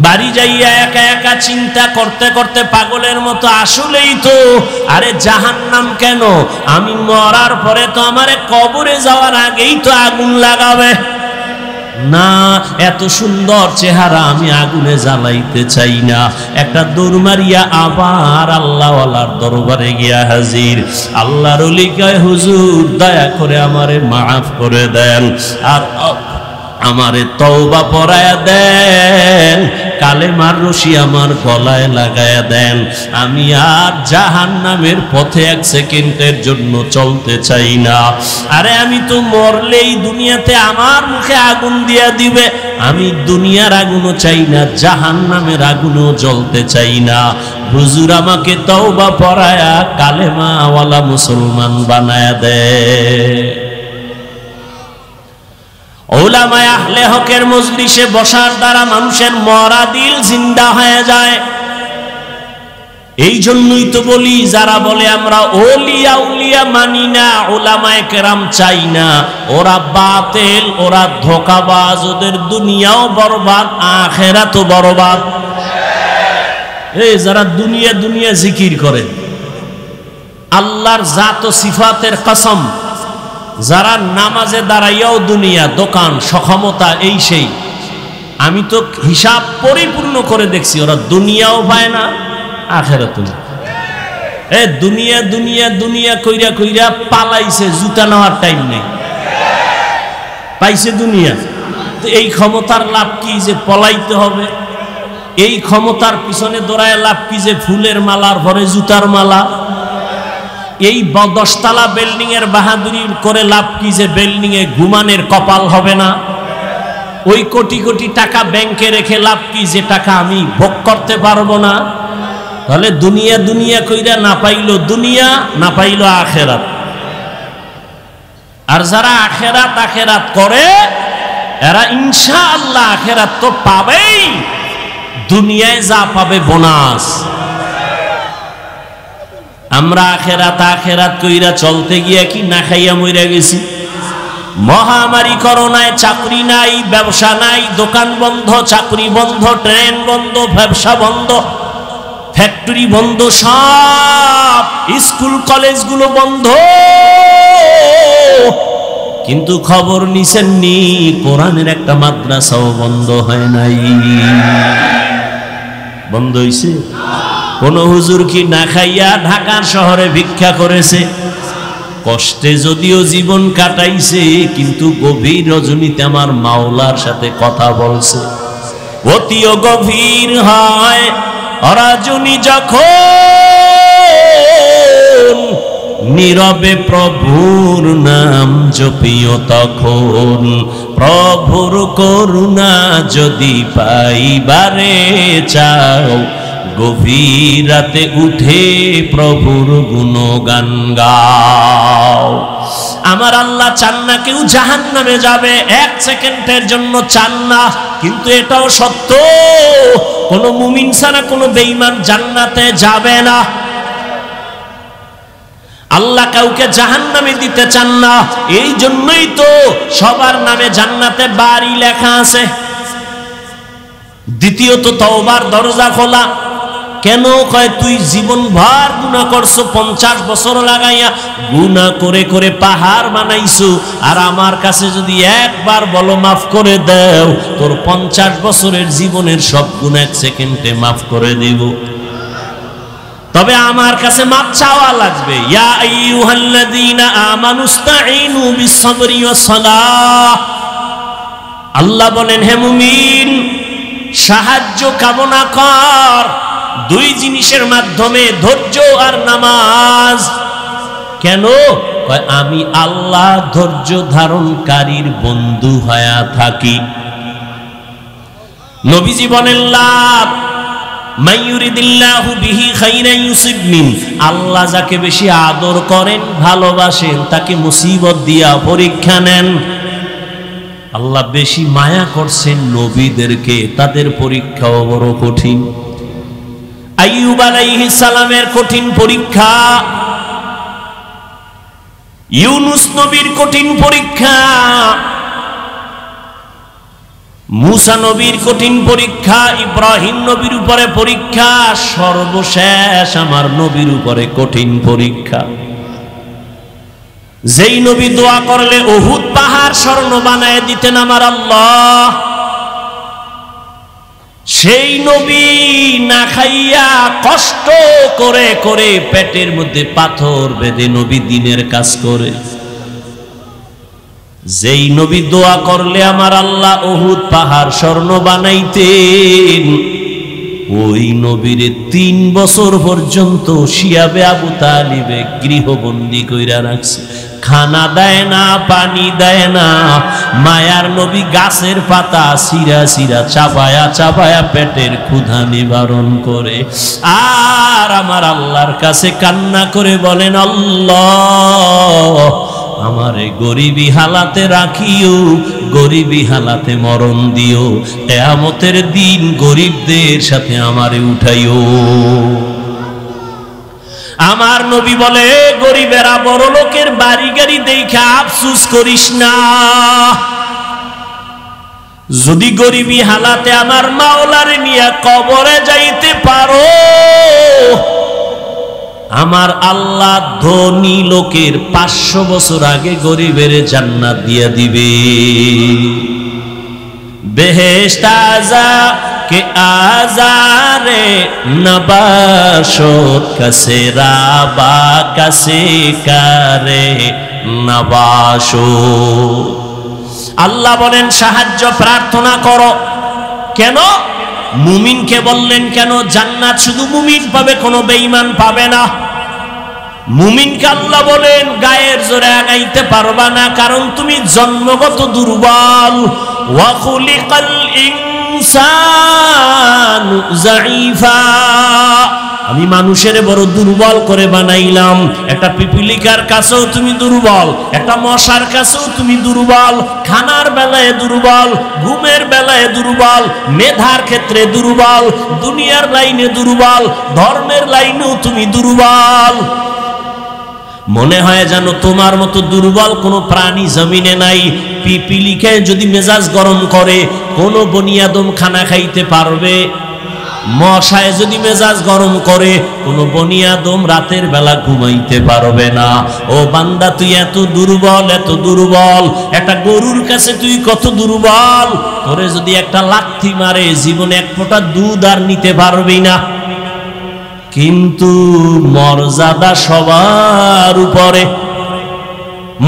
বাড়ি যাইয়া একা একা চিন্তা করতে করতে পাগলের মতো, আসলেই তো, আরে জাহান্নাম কেন? আমি মরার পরে তো আমারে কবরে যাওয়ার আগেই তো আগুন লাগাবে না। এত সুন্দর চেহারা আমি আগুনে জ্বালাইতে চাই না। একটা দৌড় মারিয়া আবার আল্লাহওয়ালার দরবারে গিয়া হাজির। আল্লাহর ওলি কয় হুজুর দয়া করে আমারে মাফ করে দেন। আর আমারে তওবা পরায়া দেন, কালেমার রশি আমার গলায় লাগায়া দেন, আমি আর জাহান্নামের পথে এক সেকেন্ডের জন্য চলতে চাই না। আরে আমি তো মরলেই দুনিয়াতে আমার মুখে আগুন দিয়া দিবে, আমি দুনিয়ার আগুনও চাই না, জাহান্নামের আগুনও জ্বলতে চাই না। হুজুর আমাকে তওবা পরায়া কালেমাওয়ালা মুসলমান বানায়া দেয়। উলামায়ে আহলে হকের মজলিসে বসার দ্বারা মানুষের মরা দিল জিন্দা হয়ে যায়। এই জন্যই তো বলি, যারা বলে আমরা ওলিয়া উলিয়া মানি না, উলামায়ে কেরাম চাই না, ওরা বাতিল, ওরা ধোঁকাবাজ, ওদের দুনিয়াও বরবাদ আখিরাতও বরবাদ। এই যারা দুনিয়া দুনিয়া জিকির করে, আল্লাহর জাত ও সিফাতের কসম, যারা নামাজে দাঁড়াইয়াও দুনিয়া, দোকান, সক্ষমতা, এই সেই, আমি তো হিসাব পরিপূর্ণ করে দেখছি, ওরা দুনিয়াও পায় না আখিরাতও না। এ দুনিয়া দুনিয়া দুনিয়া কইরা কইরা পালাইছে, জুতা নেওয়ার টাইম নেই, পাইছে দুনিয়া। তো এই ক্ষমতার লাভ কি যে পলাইতে হবে? এই ক্ষমতার পিছনে দৌড়ায় লাভ কি যে ফুলের মালার ভরে জুতার মালা? এই 10তলা বিল্ডিং এর বাহাদুরি করে লাভ কি যে বিল্ডিং এ ঘুমানের কপাল হবে না? ওই কোটি কোটি টাকা ব্যাংকে রেখে লাভ কি যে টাকা আমি ভোগ করতে পারবো না? তাহলে দুনিয়া দুনিয়া কইরা না পাইলো দুনিয়া, না পাইলো আখেরাত। আর যারা আখেরাত আখেরাত করে, এরা ইনশাআল্লাহ আখেরাত তো পাবেই, দুনিয়ায় যা পাবে বোনাস। আমরা আখেরাত আখেরাত কইরা চলতে গিয়া কি না খাইয়া মইরা গেছি। মহামারী করোনায় চাকরি নাই, ব্যবসা নাই, দোকান বন্ধ, চাকরি বন্ধ, ট্রেন বন্ধ, ব্যবসা বন্ধ, ফ্যাক্টরি বন্ধ, সব স্কুল কলেজগুলো বন্ধ। কিন্তু খবর নিছেননি, কোরআনের একটা মাদ্রাসাও বন্ধ হয় নাই। বন্ধ হইছে? কোন হুজুর কি না খাইয়া ঢাকার শহরে ভিক্ষা করেছে? কষ্টে যদিও জীবন কাটাইছে, কিন্তু গভীর রজনীতে আমার মাওলার সাথে কথা বলছে। অতিও গভীর হয় রজনী যখন, নীরবে প্রভুর নাম জপিও তখন। প্রভুর করুণা যদি পাইবারে চাও, গভীর রাতে উঠে প্রভুর গুণগান গাও। আমার আল্লাহ চান না কেউ জাহান্নামে যাবে, এক সেকেন্ডের জন্য চান না। কিন্তু এটাও সত্য, কোন মুমিন ছাড়া কোন বেঈমান জান্নাতে যাবে না। আল্লাহ কাউকে জাহান্নামে দিতে চান না, এই জন্যই তো সবার নামে জান্নাতে বাড়ি লেখা আছে। দ্বিতীয়ত তওবার দরজা খোলা। কেন কয় তুই জীবন ভর গুনাহ করছো, 50 বছর লাগাইয়া গুনাহ করে করে পাহাড় বানাইছো, আর আমার কাছে যদি একবার বলো মাফ করে দাও, তোর 50 বছরের জীবনের সব গুনাহ এক সেকেন্ডে মাফ করে দেব। তবে আমার কাছে মাপ চাওয়া লাগবে। ইয়া আইয়ুহাল্লাযীনা আমানুস্তাঈনু বিস-সাবরি ওয়াস-সালাহ। আল্লাহ বলেন, হে মুমিন, সাহায্য কামনা কর দুই জিনিসের মাধ্যমে, ধৈর্য আর নামাজ। কেন? আমি আল্লাহ ধৈর্য ধারণকারীর বন্ধু হয়ে থাকি। নবীজি বলেন, লাভ মাইয়ুরিদিল্লাহু বিহি খাইরান ইউসিবমিন। আল্লাহ যাকে বেশি আদর করেন, ভালোবাসেন, তাকে মুসিবত দিয়া পরীক্ষা নেন। আল্লাহ বেশি মায়া করছেন নবীদেরকে, তাদের পরীক্ষাও বড় কঠিন। আইয়ুব আলাইহিস সালামের কঠিন পরীক্ষা, ইউনুস নবীর কঠিন পরীক্ষা, মুসা নবীর কঠিন পরীক্ষা, ইব্রাহিম নবীর উপরে পরীক্ষা, সর্বশেষ আমার নবীর উপরে কঠিন পরীক্ষা। যেই নবী দোয়া করলে উহুদ পাহাড় স্বর্ণ বানায় দিতেন আমার আল্লাহ, সেই নবী না খাইয়া কষ্ট করে করে পেটের মধ্যে পাথর বেঁধে নবী দ্বীনের কাজ করে। যেই নবী দোয়া করলে আমার আল্লাহ উহুদ পাহাড় স্বর্ণ বানাইতেন, ওই নবীর 3 বছর পর্যন্ত শিয়াবে আবু তালিবে গৃহবন্দী কইরা রাখছে। খানা দেয় না, পানি দেয় না। মায়ার নবী গাছের পাতা সিরা সিরা চাবায়া চাবায়া পেটের ক্ষুধা নিবারণ করে। আর আমার আল্লাহর কাছে কান্না করে বলেন, আল্লাহ আমারে গরিবী হালাতে রাখিও, গরিবী হালাতে মরণ দিও, কিয়ামতের দিন গরিবদের সাথে আমারে উঠাইও। আমার নবী বলে, গরিবেরা বড় লোকের বাড়ি গাড়ি দেখে আফসোস করিস না। যদি গরিবী হালাতে আমার মাওলারে নিয়ে কবরে যাইতে পারো, আমার আল্লাহ ধনী লোকের 500 বছর আগে গরিবের জান্নাত দিয়া দিবে। বেহেশত আজা কে আজারে নবাশত কাছে রাবা কাছে কারে নবাশো। আল্লাহ বলেন সাহায্য প্রার্থনা করো। কেন? মুমিনকে বললেন কেন? জান্নাত শুধু মুমিন পাবে, কোনো বেঈমান পাবে না। মুমিনকে আল্লাহ বলেন গায়ের জোরে আগাইতে পারবা না, কারণ তুমি জন্মগত দুর্বল। ওয়া খুলিকাল ইনসানু যায়ীফা, আমি মানুষের বড় দুর্বল করে বানাইলাম। একটা পিপিলিকার কাছেও তুমি দুর্বল, একটা মশার কাছেও তুমি দুর্বল। খানার বেলায় দুর্বল, ঘুমের বেলায় দুর্বল, মেধার ক্ষেত্রে দুর্বল, দুনিয়ার লাইনে দুর্বল, ধর্মের লাইনেও তুমি দুর্বল। মনে হয় যেন তোমার মতো দুর্বল কোনো প্রাণী জমিনে নাই। পিপিলিকায় যদি মেজাজ গরম করে, কোনো বনিয়াদম খানা খাইতে পারবে? মশায় যদি মেজাজ গরম করে, কোনো বনিয়াদম রাতের বেলা ঘুমাইতে পারবে না। ও বান্দা, তুই এত দুর্বল, এত দুর্বল। একটা গরুর কাছে তুই কত দুর্বল। তোরে যদি একটা লাথি মারে, জীবনে 1 ফোঁটা দুধ আর নিতে পারবি না। কিন্তু মর্যাদা সবার উপরে।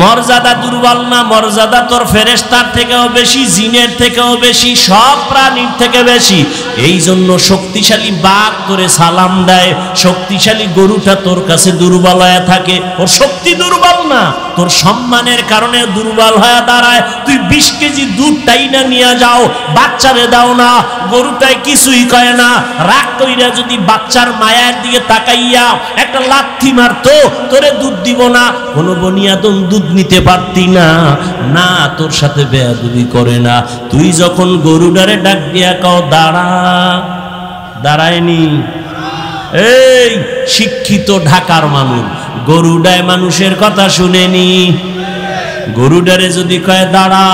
মর্যাদা দুর্বল না, মর্যাদা তোর ফেরেশতার থেকেও বেশি, জিনের থেকেও বেশি, সব প্রাণীর থেকে বেশি। এই জন্য শক্তিশালী বাঘ তোরে সালাম দেয়, শক্তিশালী গরুটা তোর কাছে দুর্বল হয়ে থাকে। ওর শক্তি দুর্বল না, তোর সম্মানের কারণে দুর্বল হয়ে দাঁড়ায়। তুই 20 কেজি দুধ টাইনা নিয়ে যাও, বাচ্চারে দাও না, গরুটাই কিছুই কয় না। রাগ কইরা যদি বাচ্চার মায়ের দিকে তাকাইয়া একটা লাথি মারতো, তোরে দুধ দিব না। কোনো বনিয়াদম দুধ নিতে পারতি না। না, তোর সাথে বেয়াদবি করে না। তুই যখন গরুটারে ডাক দিয়া কও দাঁড়া, দাঁড়ায়নি। এই শিক্ষিত ঢাকার মানুষ, গরুডায় মানুষের কথা শুনেনি। গরুডারে যদি কয় দাঁড়া,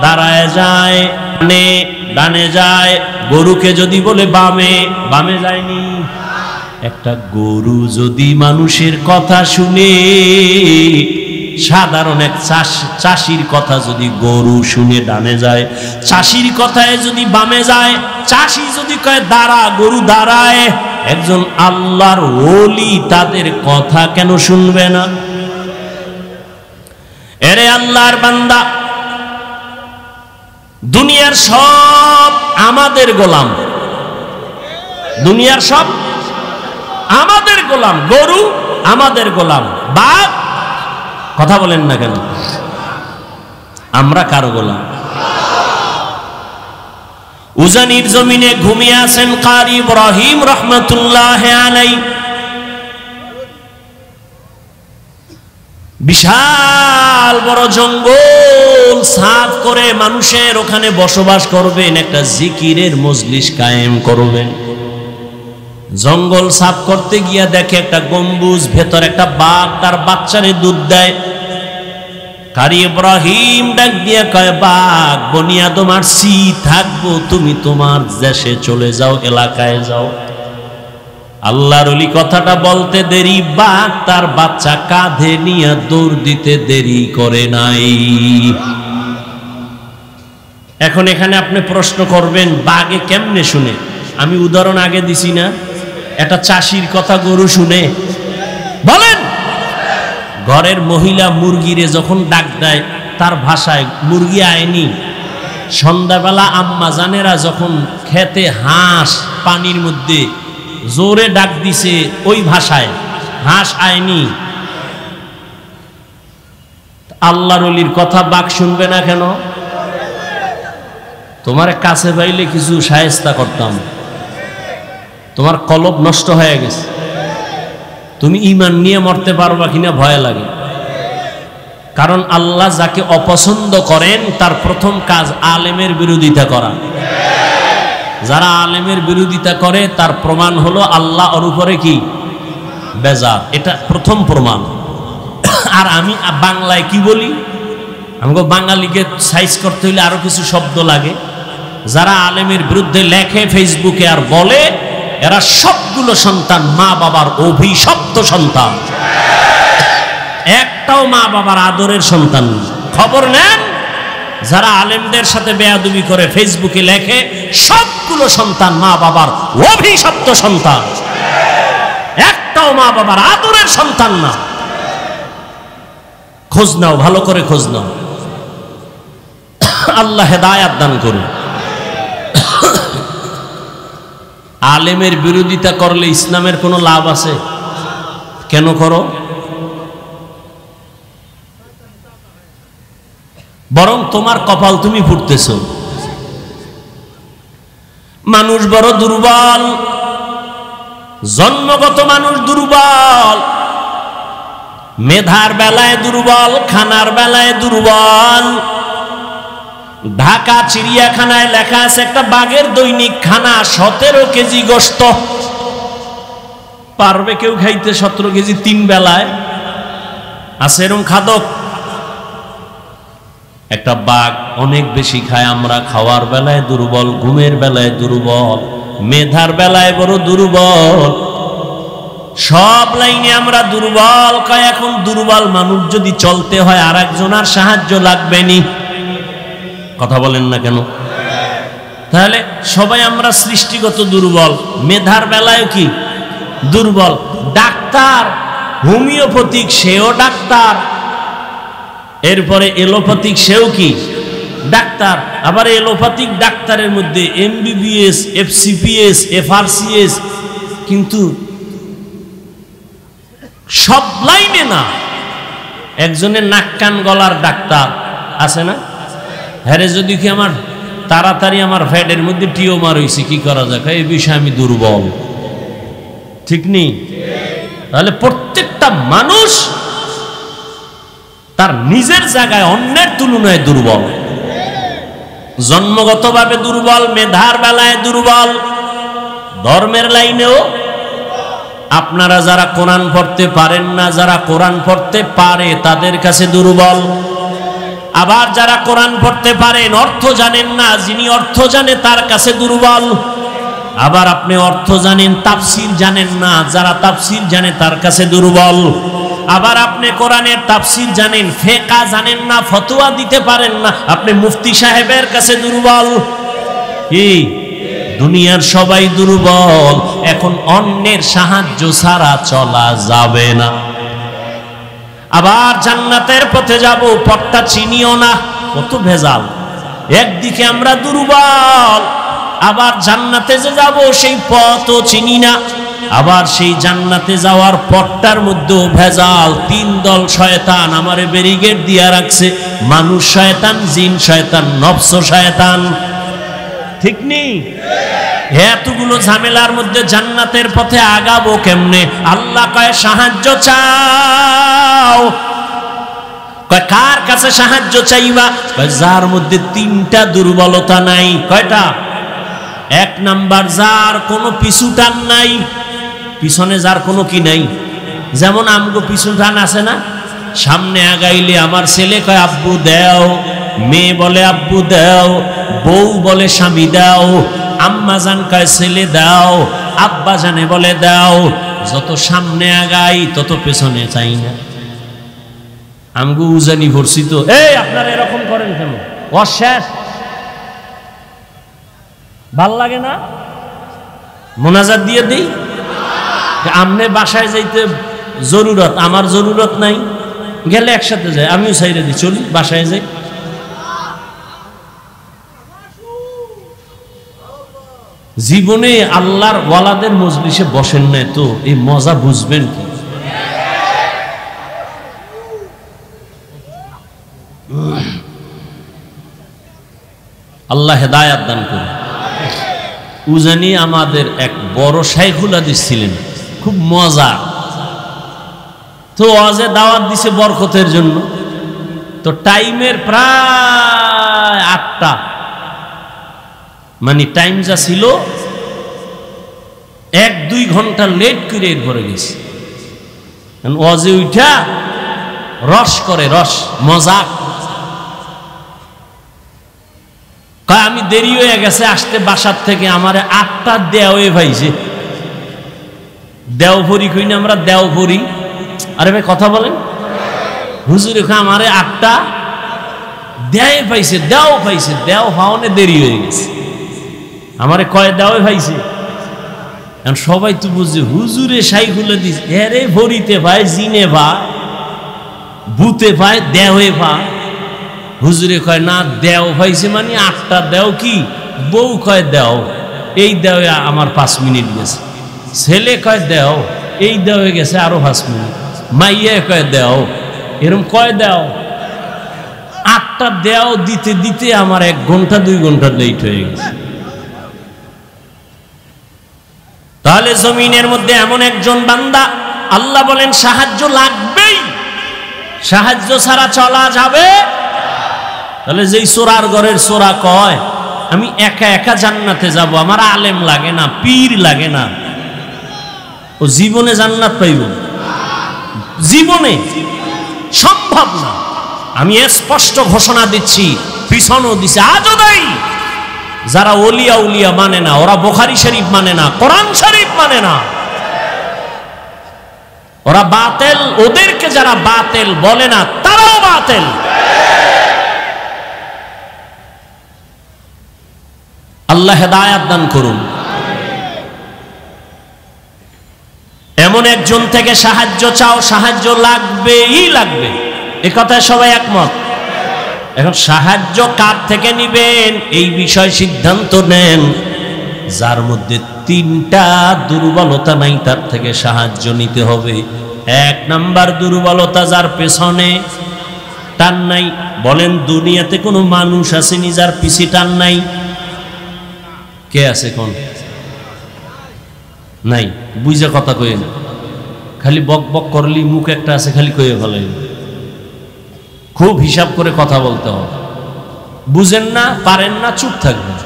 দাঁড়ায় যায়, ডানে যায়। গরুকে যদি বলে বামে, বামে যায়নি। একটা গরু যদি মানুষের কথা শুনে, সাধারণ এক চাষির কথা যদি গরু শুনে ডানে যায়, চাষির কথায় যদি বামে যায়, চাষি যদি কয় দাঁড়া, গরু দাঁড়ায়। একজন আল্লাহর ওলি তাদের কথা কেন শুনবে না? এরে আল্লাহর বান্দা, দুনিয়ার সব আমাদের গোলাম, দুনিয়ার সব আমাদের গোলাম। গরু আমাদের গোলাম, বাঘ, কথা বলেন না কেন? আমরা কারো গোলাম? উজানির জমিনে ঘুমিয়ে আছেন কারি ইব্রাহিম রহমতুল্লাহ আলাইহি। বিশাল বড় জঙ্গল সাফ করে মানুষের ওখানে বসবাস করবেন, একটা জিকিরের মজলিস কায়েম করবেন। জঙ্গল সাফ করতে গিয়া দেখে একটা গম্বুজ, ভেতর একটা বাঘ তার বাচ্চারে দুধ দেয়। কারি ইব্রাহিম ডাক দিয়ে কয়, বাঘ বনিয়াদম আসছি, থাকবো, তুমি তোমার দেশে চলে যাও, এলাকায় যাও। আল্লাহর ওলি কথাটা বলতে দেরি, বাঘ তার বাচ্চা কাঁধে নিয়ে দৌড় দিতে দেরি করে নাই। এখন এখানে আপনি প্রশ্ন করবেন, বাঘে কেমনে শুনে? আমি উদাহরণ আগে দিছি না, একটা চাষির কথা গরু শুনে? বলেন, ঘরের মহিলা মুরগিরে যখন ডাক দেয়, তার ভাষায় মুরগি আয়নি। সন্ধ্যাবেলা আম্মা জানেরা যখন খেতে হাঁস পানির মধ্যে জোরে ডাক দিছে ওই ভাষায়, হাঁস আয়নি। আল্লাহর ওলির কথা বাক শুনবে না কেন? তোমার কাছে পাইলে কিছু শায়েস্তা করতাম, তোমার কলব নষ্ট হয়ে গেছে, তুমি ঈমান নিয়ে মরতে পারবা কিনা ভয় লাগে। কারণ আল্লাহ যাকে অপছন্দ করেন তার প্রথম কাজ আলেমের বিরোধিতা করা। যারা আলেমের বিরোধিতা করে তার প্রমাণ হলো আল্লাহ ওর উপরে কি বেজার, এটা প্রথম প্রমাণ। আর আমি বাংলায় কি বলি, আমাকে বাঙালিকে সাইজ করতে হইলে আরো কিছু শব্দ লাগে। যারা আলেমের বিরুদ্ধে লেখে ফেসবুকে আর বলে, এরা সবগুলো সন্তান মা বাবার অভিশপ্ত সন্তান, একটাও মা বাবার আদরের সন্তান। খবর নেন, যারা আলেমদের সাথে বেয়াদবি করে ফেসবুকে লেখে, সবগুলো সন্তান মা বাবার অভিশপ্ত সন্তান, একটাও মা বাবার আদরের সন্তান না। খোঁজ নাও, ভালো করে খোঁজ নাও। আল্লাহ হেদায়াত দান করুন। আলেমের বিরোধিতা করলে ইসলামের কোনো লাভ আছে? কেন করো? বরং তোমার কপাল তুমি ফুটতেছ। মানুষ বড় দুর্বল, জন্মগত মানুষ দুর্বল, মেধার বেলায় দুর্বল, খানার বেলায় দুর্বল। ঢাকা চিড়িয়াখানায় লেখা আছে একটা বাঘের দৈনিক খানা 17 কেজি গোশত। পারবে কেউ খাইতে 17 কেজি 3 বেলায়? আছে এরকম খাদক? একটা বাঘ অনেক বেশি খায়। আমরা খাওয়ার বেলায় দুর্বল, ঘুমের বেলায় দুর্বল, মেধার বেলায় বড় দুর্বল, সব লাইনে আমরা দুর্বল। কয় এখন দুর্বল মানুষ যদি চলতে হয় আর একজনের সাহায্য লাগবে নি? কথা বলেন না কেন? তাহলে সবাই আমরা সৃষ্টিগত দুর্বল, মেধার বেলায় কি দুর্বল। ডাক্তার হোমিওপ্যাথিক সেও ডাক্তার, এরপরে এলোপ্যাথিক সেও কি ডাক্তার। আবার এলোপ্যাথিক ডাক্তারের মধ্যে এমবিবিএস, এফসিপিএস, এফআরসিএস, কিন্তু সব লাইনে না। একজনের নাক কান গলার ডাক্তার আছে না? হ্যাঁ, যদি কি আমার তাড়াতাড়ি আমার ফ্যাটের মধ্যে টিউমার হয়েছে, কি করা যায়? এই বিষয়ে আমি দুর্বল, ঠিক নেই? তাহলে প্রত্যেকটা মানুষ তার নিজের জায়গায় অন্যের তুলনায় দুর্বল, জন্মগতভাবে দুর্বল, মেধার বেলায় দুর্বল, ধর্মের লাইনেও। আপনারা যারা কোরআন পড়তে পারেন না, যারা কোরআন পড়তে পারে তাদের কাছে দুর্বল। আবার যারা কোরআন পড়তে পারেন, অর্থ জানেন না, যিনি অর্থ জানে তার কাছে দুর্বল। আবার আপনি অর্থ জানেন, তাফসীর জানেন না, যারা তাফসীর জানে তার কাছে দুর্বল। আবার আপনি কোরআনের তাফসীর জানেন, ফিকহ জানেন না, ফতোয়া দিতে পারেন না, আপনি মুফতি সাহেবের কাছে দুর্বল। কি দুনিয়ার সবাই দুর্বল। এখন অন্যের সাহায্য ছাড়া চলা যাবে না। আবার জান্নাতের পথে যাব, পথটা চিনিও না, কত ভেজাল। একদিকে আমরা দুর্বল, আবার জান্নাতে যে যাব সেই পথও চিনি না। আবার সেই জান্নাতে যাওয়ার পথটার মধ্যেও ভেজাল। 3 দল শয়তান আমারে ব্যারিকেড দিয়া রাখছে, মানুষ শয়তান, জিন শয়তান, নফস শয়তান, ঠিক নেই? এতগুলো ঝামেলার মধ্যে জান্নাতের পথে আগাবো কেমনে? আল্লাহ কয় সাহায্য চাও। কয় কার কাছে সাহায্য চাইবা? কয় যার মধ্যে 3টা দুর্বলতা নাই। কয়টা? 1 নাম্বার, যার কোনো পিছু টান নাই, পিছনে যার কোনো কি নাই। যেমন আমগো পিছু টান আছে না, সামনে আগাইলে আমার ছেলে কয় আব্বু দেও, মেয়ে বলে আব্বু দেও, বউ বলে স্বামী দাও, আম্মা জান কয় ছেলে দাও, আব্বা জানে বলে দাও। যত সামনে আগাই তত পেছনে চাই না। আমগো উজানি ভরছি তো। এই আপনারা এরকম করেন কেন? অশেষ ভাল লাগে না? মোনাজাত দিয়ে দিই। আমনে বাসায় যাইতে জরুরত, আমার জরুরত নাই। গেলে একসাথে যাই, আমিও সাইরে দিই, চলি বাসায় যাই। জীবনে আল্লাহর ওয়ালাদের মজলিসে বসেন নাই তো এই মজা বুঝবেন কি? আল্লাহ হেদায়াত দান করুন। উজানি আমাদের এক বড় শাইখুল হাদিস ছিলেন, খুব মজা। তো ওয়াজে দাওয়াত দিছে বরকতের জন্য। তো টাইমের প্রায় 8টা, মানে টাইম যা ছিল 1-2 ঘন্টা লেট করে এরপরে গেছে। ওয়াজে উঠা রস করে, রস মজাক, আমি দেরি হয়ে গেছে আসতে বাসার থেকে, আমারে 8টা দেওয়ে ভাইছে। দেওভরি কই না আমরা, দেওভরি। আরে ভাই কথা বলেন, হুজুর আমারে 8টা দেয় পাইছে, দেও পাইছে, দেও পাওনে দেরি হয়ে গেছে। আমারে কয় দেওয়ে পাইছে, এখন সবাই তো বুঝছে হুজুরে শাইখুল হাদিস, এরে ভরিতে ভাই, জিনে ভাই, বুতে ভাই, দেওয়ে ভাই। হুজুরে কয় না, দেও পাইছে মানে 8টা দেও কি? বউ কয় দেও, এই দেওয়ে আমার 5 মিনিট গেছে। ছেলে কয় দেও, এই দেওয়ে গেছে আরো 5 মিনিট। মাইয়া কয় দেও, এরকম কয় দেও। 8টা দেও দিতে দিতে আমার 1 ঘন্টা 2 ঘন্টা লেট হয়ে গেছে। তাহলে জমিনের মধ্যে এমন একজন বান্দা, আল্লাহ বলেন সাহায্য লাগবেই, সাহায্য ছাড়া চলা যাবে। তাহলে যেই চোরার ঘরের চোরা কয় আমি একা একা জান্নাতে যাব, আমার আলেম লাগে না, পীর লাগে না, ও জীবনে জান্নাত পাইব? জীবনে সম্ভব না। আমি স্পষ্ট ঘোষণা দিচ্ছি, পিছনও দিছে, আজও দেই। যারা ওলিয়া উলিয়া মানে না, ওরা বুখারী শরীফ মানে না, কোরআন শরীফ মানে না, ওরা বাতিল। ওদেরকে যারা বাতিল বলে না, তারাও বাতিল। আল্লাহ হেদায়াত দান করুন। এমন একজন থেকে সাহায্য চাও, সাহায্য লাগবেই লাগবে, এ কথায় সবাই একমত। এখন সাহায্য কার থেকে নিবেন এই বিষয় সিদ্ধান্ত নেন। যার মধ্যে 3টা দুর্বলতা নাই তার থেকে সাহায্য নিতে হবে। 1 নাম্বার দুর্বলতা, যার পেছনে টান নাই। বলেন দুনিয়াতে কোনো মানুষ আসেনি যার পিছে টান নাই? কে আছে কোন? নাই। বুঝে কথা কইেন, খালি বক বক করলি মুখ একটা আছে খালি কইয়ে ফেলেন। খুব হিসাব করে কথা বলতে হবে। বুঝেন না, পারেন না, চুপ থাকবেন।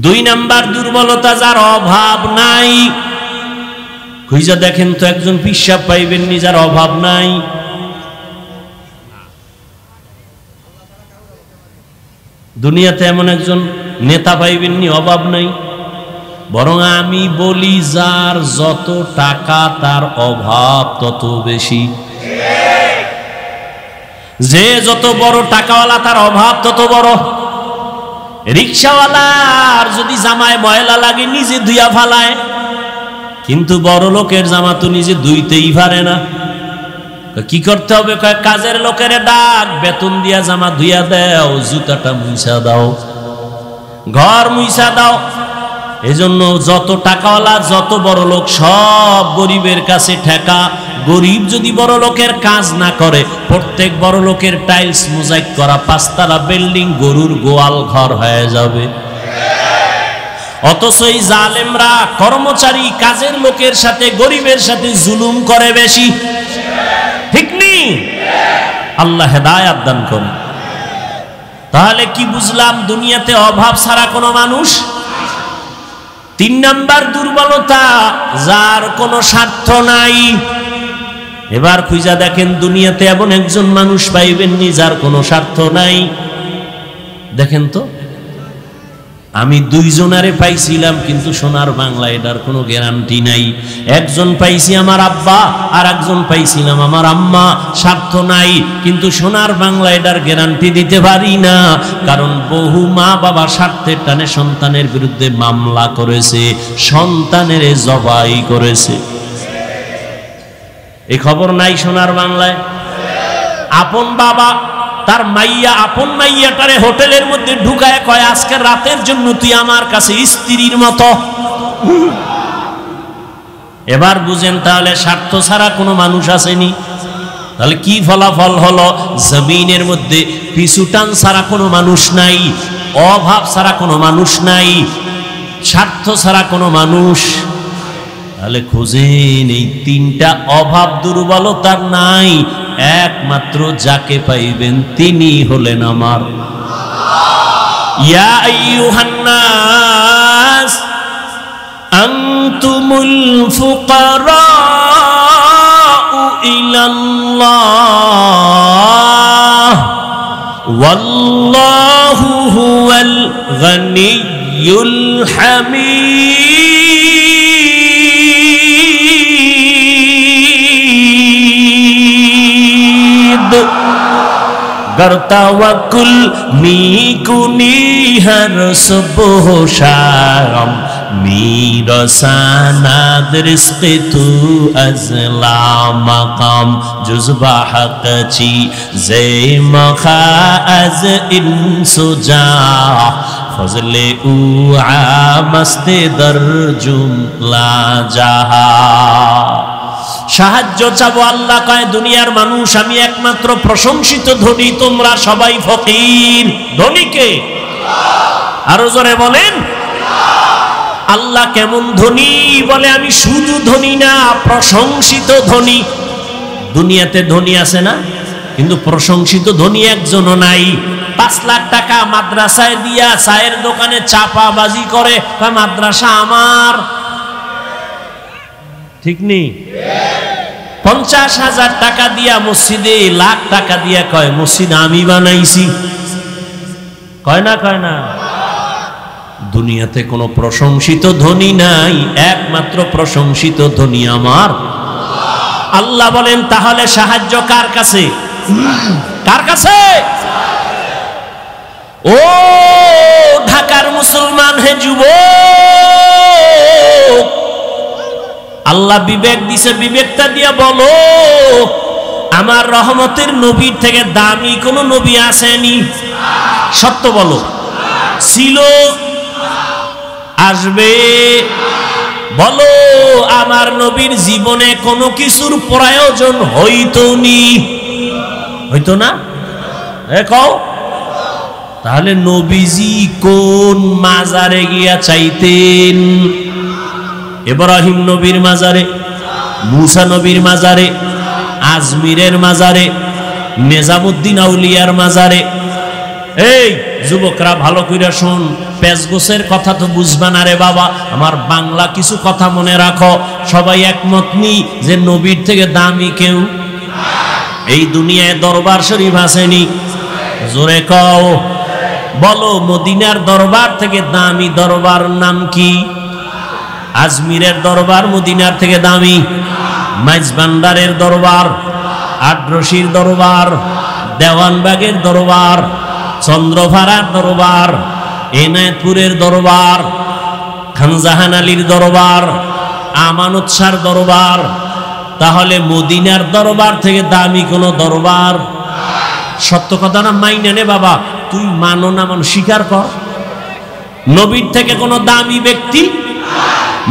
2 নাম্বার দুর্বলতা, যার অভাব নাই। খুঁজা দেখেন তো একজন পিশাব পাইবেন নি যার অভাব নাই? দুনিয়াতে এমন একজন নেতা পাইবেন নি অভাব নাই? বরং আমি বলি যার যত টাকা তার অভাব তত বেশি। যে যত বড় টাকাওয়ালা তার অভাব তত বড়। রিকশাওয়ালার যদি জামায় ময়লা লাগে নিজে ধুইয়া ফালায়, কিন্তু বড় লোকের জামা তো নিজে ধুইতেই পারে না। কি করতে হবে? কাজের লোকের ডাক, বেতন দিয়া জামা ধুইয়া দাও, জুতাটা মুইছা দাও, ঘর মুইছা দাও। এজন্য যত টাকাওয়ালা যত বড় লোক সব গরিবের কাছে ঠেকা। গরিব যদি বড় লোকের কাজ না করে, প্রত্যেক বড় লোকের টাইলস মোজাইক করা 5 তলা বিল্ডিং গরুর গোয়াল ঘর হয়ে যাবে। অথচ এই জালেমরা কর্মচারী কাজের লোকের সাথে গরিবের সাথে জুলুম করে বেশি। ঠিক নেই? আল্লাহ হেদায়াত দান করুন। তাহলে কি বুঝলাম? দুনিয়াতে অভাব ছাড়া কোনো মানুষ। 3 নাম্বার দুর্বলতা, যার কোনো স্বার্থ নাই। এবার খুঁজা দেখেন দুনিয়াতে এমন একজন মানুষ পাইবেননি যার কোনো স্বার্থ নাই। দেখেন তো, আমি 2 জনারে পাইছিলাম, কিন্তু সোনার বাংলা এটার কোনো গ্যারান্টি নাই। একজন পাইছি আমার আব্বা, আর একজন পাইছিলাম আমার আম্মা। স্বার্থ নাই, কিন্তু সোনার বাংলা এটার গ্যারান্টি দিতে পারি না। কারণ বহু মা বাবা স্বার্থের টানে সন্তানের বিরুদ্ধে মামলা করেছে, সন্তানের জবাই করেছে। এই খবর নাই সোনার বাংলায়? আপন বাবা তার মাইয়া, আপন মাইয়াটারে হোটেলের মধ্যে ঢুকায় কয় আজকে রাতের জন্য তুই আমার কাছে স্ত্রীর মতো। এবার বুঝেন তাহলে স্বার্থ ছাড়া কোনো মানুষ আসেনি? তাহলে কি ফলাফল হলো? জমিনের মধ্যে পিছুটান ছাড়া কোনো মানুষ নাই, অভাব ছাড়া কোনো মানুষ নাই, স্বার্থ ছাড়া কোনো মানুষ। তাহলে খুঁজেন এই তিনটা অভাব দুর্বলতার নাই, একমাত্র যাকে পাইবেন তিনি হলেন আমার। ইয়া আইয়ুহান নাস আনতুমুল ফুকারাউ ইলাল্লাহ ওয়াল্লাহু হুয়াল গনিয়্যুল হামিদ। गर तवक्कुल मी कुनी हर सुबह शाम मीरा सानाद रिस्क तू अज़ला मकाम जुज़बा हक़ ची ज़े मखा अज़ इंसुजा फज़ले उ आमस्ते दर जुमला जहा। সাহায্য চাবো, আল্লাহ কয় দুনিয়ার মানুষ আমি একমাত্র প্রশংসিত ধনী, তোমরা সবাই ফকির। ধনীকে আরো জোরে বলেন। আল্লাহ কেমন ধনী? বলে আমি শুধু ধনী না, প্রশংসিত ধনী। দুনিয়াতে ধনী আছে না, কিন্তু প্রশংসিত ধনী একজনও নাই। 5 লাখ টাকা মাদ্রাসায় দিয়া চায়ের দোকানে চাপাবাজি করে, মাদ্রাসা আমার, ঠিক নেই? 50,000 টাকা দিয়া মসজিদে, লাখ টাকা দিয়া কয় মসজিদ আমি বানাইছি। কয় না? কয় না? দুনিয়াতে কোনো প্রশংসিত ধনী নাই, একমাত্র প্রশংসিত ধনী আমার আল্লাহ। বলেন তাহলে সাহায্য কার কাছে? কার কাছে? ও ঢাকার মুসলমান, হে যুবক, আল্লাহ বিবেক দিছে, বিবেকটা দিয়া বলো আমার রহমতের নবীর থেকে দামি কোন নবী আসেনি? সত্য বলো। ছিল? আসবে? বলো আমার নবীর জীবনে কোনো কিছুর প্রয়োজন হইতো নি? হইতো না? কও। তাহলে নবীজি কোন মাজারে গিয়া চাইতেন? ইব্রাহিম নবীর মাজারে, মুসা নবীর মাজারে, আজমিরের মাজারে, নিজামুদ্দিন আউলিয়ার মাজারে। এই যুবকরা ভালো কইরা শুন, পেজগোছের কথা তো বুঝবা না রে বাবা, আমার বাংলা কিছু কথা মনে রাখো। সবাই একমত নি যে নবীর থেকে দামি কেউ এই দুনিয়ায় দরবার শরীফ আসেনি? জোরে কও। বলো মদিনার দরবার থেকে দামি দরবার নাম কি? আজমিরের দরবার মদিনার থেকে দামি। মাইজবান্ডারের দরবার, আটরশির দরবার, দেওয়ানবাগের দরবার, চন্দ্রভাড়ার দরবার, এনায়েতপুরের দরবার, খানজাহান আলীর দরবার, আমানত শাহর দরবার। তাহলে মদিনার দরবার থেকে দামি কোন দরবার? সত্য কথা না মাইনা নে বাবা, তুই মানো না মানো স্বীকার কর। নবীর থেকে কোনো দামি ব্যক্তি,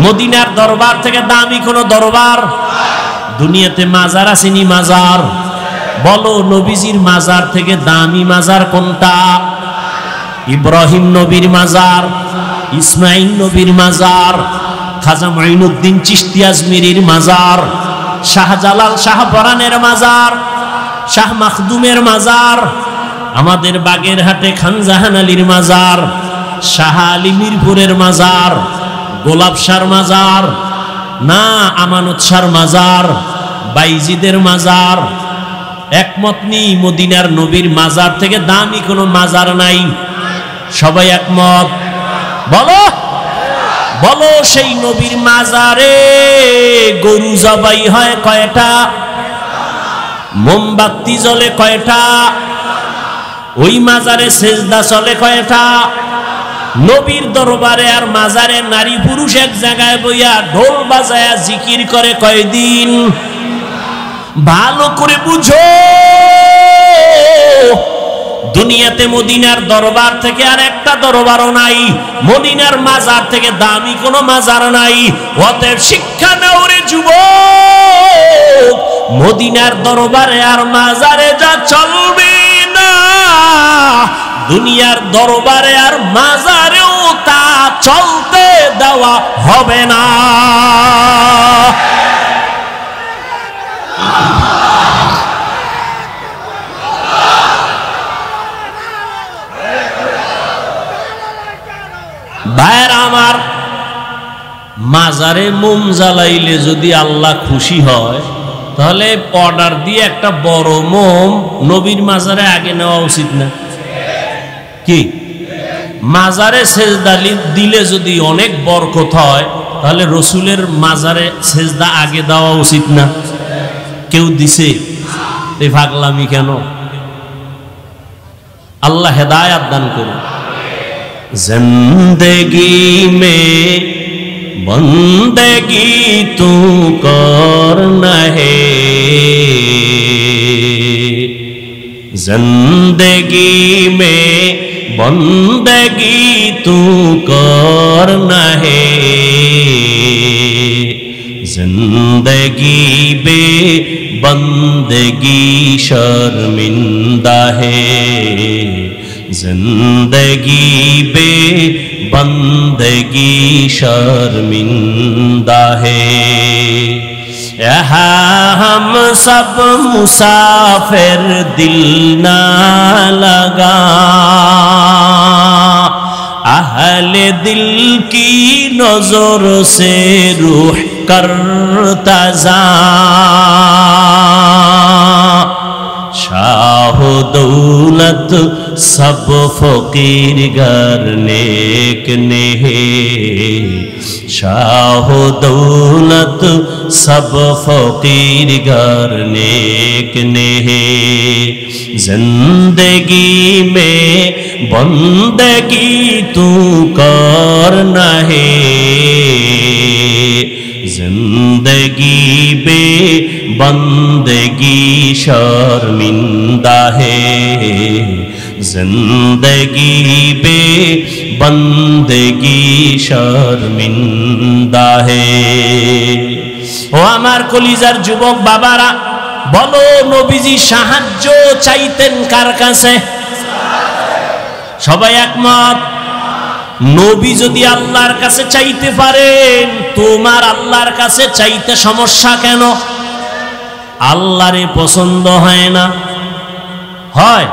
মদিনার দরবার থেকে দামি কোন দরবার? দুনিয়াতে মাজার আসেনি? মাজার বলো নবীজির মাজার থেকে দামি মাজার কোনটা? ইব্রাহিম নবীর মাজার, ইসমাইল নবীর মাজার, খাজা মাইনুদ্দিন চিশতি আজমিরির মাজার, শাহজালাল শাহপরানের মাজার, শাহ মাখদুমের মাজার, আমাদের বাগেরহাটে খানজাহান আলীর মাজার, শাহ আলী মিরপুরের মাজার, গোলাপ শাহর মাজার না, আমানত শাহর মাজার, বাইজিদের মাজার। একমত নি মদিনার নবীর মাজার থেকে দামি কোনো মাজার নাই? সবাই একমত? বলো বলো সেই নবীর মাজারে গরু জবাই হয় কয়টা? মোমবাতি জ্বলে কয়টা? ওই মাজারে সেজদা চলে কয়টা? নবীর দরবারে আর মাজারে নারী পুরুষ এক জায়গায় বইয়া ঢোল বাজায়া জিকির করে কয়দিন? ভালো করে বুঝো, দুনিয়াতে মদিনার দরবার থেকে আর একটা দরবারও নাই, মদিনার মাজার থেকে দামি কোনো মাজার নাই। অতএব শিক্ষা নাও রে যুবক, মদিনার দরবারে আর মাজারে যা চলবে না, দুনিয়ার দরবারে আর মাজারেও তা চলতে দেওয়া হবে না। ভাইরা আমার, মাজারে মোম জ্বালাইলে যদি আল্লাহ খুশি হয়, তাহলে অর্ডার দিয়ে একটা বড় মোম নবীর মাজারে আগে নেওয়া উচিত না কি? মাজারে সেজদা দিলে যদি অনেক বরকত হয়, তাহলে রসুলের মাজারে সেজদা আগে দেওয়া উচিত না? কেউ দিছে? এই পাগলামি কেন? আল্লাহ হেদায়াত দান করুন। जिंदगी में बंदगी तू करना है, जिंदगी में बंदगी तू करना है, जिंदगी बे बंदगी शर्मिंदा है, जिंदगी बे बंदगी शर्मिंदा है। यहाँ हम सब मुसाफिर दिल ना लगा, अहले दिल की नजर से रूह करता जा, शाह दौलत सब फकीर घर नेक ने, शाह दौलत सब फकीर घर नेक ने, जिंदगी में बंदगी तू करना है, जिंदगी बे बंदगी शर्मिंदा है, जिंदगी बे बंदगी शर्मिंदा है। ও আমার কলিজার যুবক বাবারা, বলো নবীজি সাহায্য চাইতেন কার কাছে? সবাই একমত? নবী যদি আল্লাহর কাছে চাইতে পারেন, তোমার আল্লাহর কাছে চাইতে সমস্যা কেন? আল্লাহরে পছন্দ হয় না? হয়?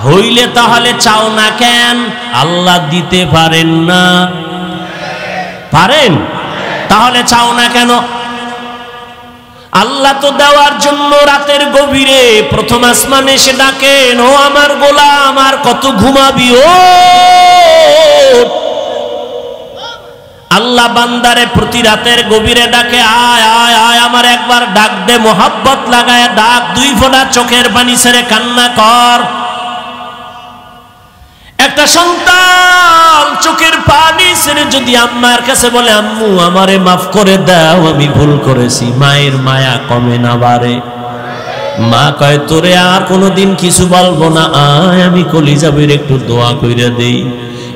হইলে তাহলে চাও না কেন? আল্লাহ দিতে পারেন না? পারেন? তাহলে চাও না কেন? আল্লাহ তো দেওয়ার জন্য রাতের গভীরে প্রথম আসমানে এসে ডাকেন, ও আমার গোলাম আর কত ঘুমাবি, ও আল্লাহ বান্দারে প্রতি রাতের গভীরে ডাকে, আয় আয় আয়, আমার একবার ডাক দে, মোহাব্বত লাগায় ডাক, দুই ফোঁটা চোখের পানি ছেড়ে কান্না কর। একটা সন্তান চোখের পানি ছেড়ে যদি আম্মার কাছে বলে, আম্মু আমারে মাফ করে দাও, আমি ভুল করেছি, মায়ের মায়া কমে না বাড়ে? মা কয়, তোরে আর কোনোদিন কিছু বলবো না, আয় আমি কলিজাবের একটু দোয়া কইরা দেই।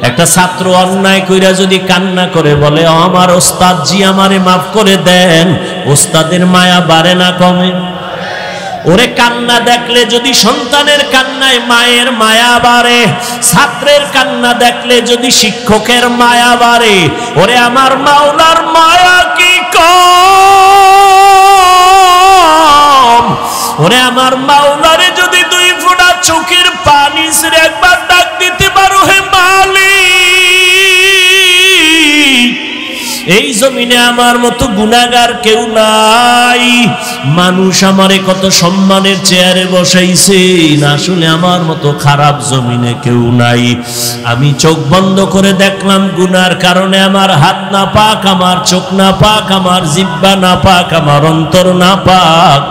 একটা ছাত্র অন্যায় কইরা যদি কান্না করে বলে, আমার ওস্তাদ জি আমারে মাফ করে দেন, ওস্তাদের মায়া বাড়ে না কমে? ওরে কান্না দেখলে যদি সন্তানের কান্নায় মায়ের মায়া বাড়ে, ছাত্রের কান্না দেখলে যদি শিক্ষকের মায়া বাড়ে, ওরে আমার মাওলার মায়া কি কম? ওরে আমার মাওলারে যদি দুই ফোঁটা চোখের পানি ছেড়ে একবার ডাক দিতে পারো, হে মালিক, এই জমিনে আমার মতো গুনাহগার কেউ নাই। মানুষ আমারে কত সম্মানের চেয়ারে বসাইছে, আসলে আমার মতো খারাপ জমিনে কেউ নাই। আমি চোখ বন্ধ করে দেখলাম গুনার কারণে আমার হাত না পাক, আমার চোখ না পাক, আমার জিহ্বা না পাক, আমার অন্তর না পাক।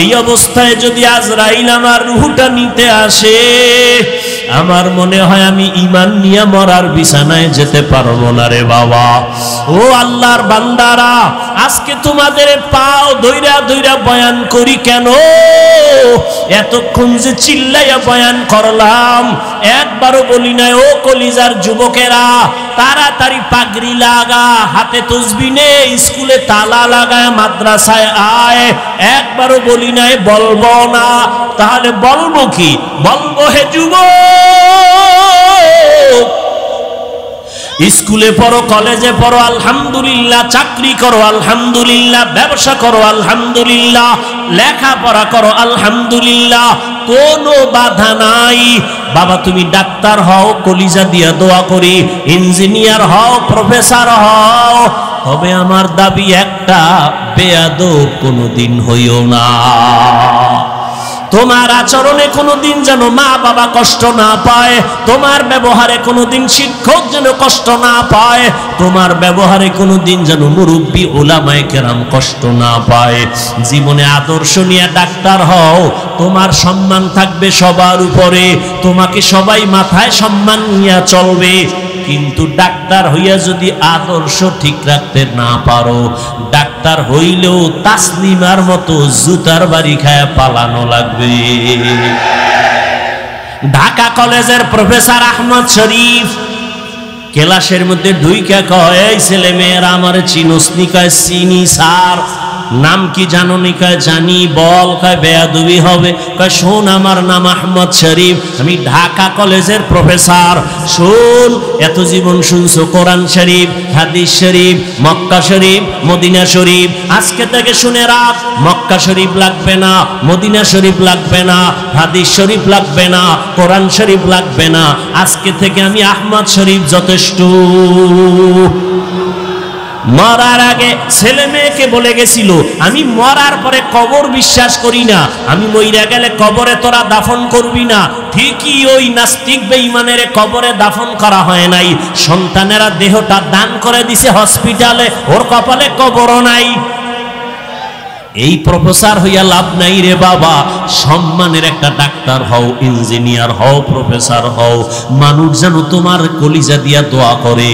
এই অবস্থায় যদি আজরাইল আমার রূহটা নিতে আসে, আমার মনে হয় আমি ঈমান নিয়ে মরার বিছানায় যেতে পারবো না রে বাবা। ও আল্লাহর বান্দারা, আজকে তোমাদের পাও ধইরা ধইরা বয়ান করি কেন? এতক্ষণ যে চিল্লাইয়া বয়ান করলাম, একবারও বলি নাই ও কলিজার যুবকেরা তাড়াতাড়ি পাগড়ি লাগা, হাতে তসবিহ নে, স্কুলে তালা লাগায় মাদ্রাসায় আয়। একবারও বলি নাই বলবো না। তাহলে বলবো কি? বলবো হে যুবক, স্কুলে পড়ো, কলেজে পড়ো আলহামদুলিল্লাহ, চাকরি করো আলহামদুলিল্লাহ, ব্যবসা করো আলহামদুলিল্লাহ, লেখাপড়া করো আলহামদুলিল্লাহ, কোনো বাধা নাই। বাবা তুমি ডাক্তার হও, কলিজা দিয়া দোয়া করি, ইঞ্জিনিয়ার হও, প্রফেসর হও, তবে আমার দাবি একটা, বেয়াদব কোনোদিন হইও না। তোমার আচরণে কোনোদিন যেন মা বাবা কষ্ট না পায়, তোমার ব্যবহারে কোনোদিন শিক্ষক যেন কষ্ট না পায়, তোমার ব্যবহারে কোনোদিন যেন মুরব্বী উলামায়ে কেরাম কষ্ট না পায়। জীবনে আদর্শ নিয়ে ডাক্তার হও, তোমার সম্মান থাকবে সবার উপরে, তোমাকে সবাই মাথায় সম্মান নিয়ে চলবে। কিন্তু ডাক্তার হইয়া যদি আদর্শ ঠিক রাখতে না পারো, ডাক্তার হইলেও তাসলিমার মতো জুতার বাড়ি খায়া পালানো লাগবে। ঢাকা কলেজের প্রফেসর আহমদ শরীফ ক্লাসের মধ্যে ঢুইকা কয়, এই ছেলে মেয়েরা আমার চিনসনি? কয় চিনি স্যার। নাম কি জানো নি? কয় জানি। বল। কয় বেয়াদবি হবে। কয় শোন, আমার নাম আহমদ শরীফ, আমি ঢাকা কলেজের প্রফেসর। শোন, এত জীবন শুনছো কোরআন শরীফ, হাদিস শরীফ, মক্কা শরীফ, মদিনা শরীফ, আজকে থেকে শুনে রাখ, মক্কা শরীফ লাগবে না, মদিনা শরীফ লাগবে না, হাদিস শরীফ লাগবে না, কোরআন শরীফ লাগবে না, আজকে থেকে আমি আহমদ শরীফ যথেষ্ট। মরার আগে ছেলে মেয়েকে বলে গেছিল, আমি মরার পরে কবর বিশ্বাস করি না, আমি মইরা গেলে কবরে তোরা দাফন করবি না। ঠিকই ওই নাস্তিক বেঈমানের কবরে দাফন করা হয় নাই, সন্তানেরা দেহটা দান করে দিছে হসপিটালে, ওর কপালে কবরও নাই। এই প্রফেসর হইয়া লাভ নাই রে বাবা। সম্মানের একটা ডাক্তার হও, ইঞ্জিনিয়ার হও, প্রফেসর হও, মানুষ যেন তোমার কলিজা দিয়া দোয়া করে।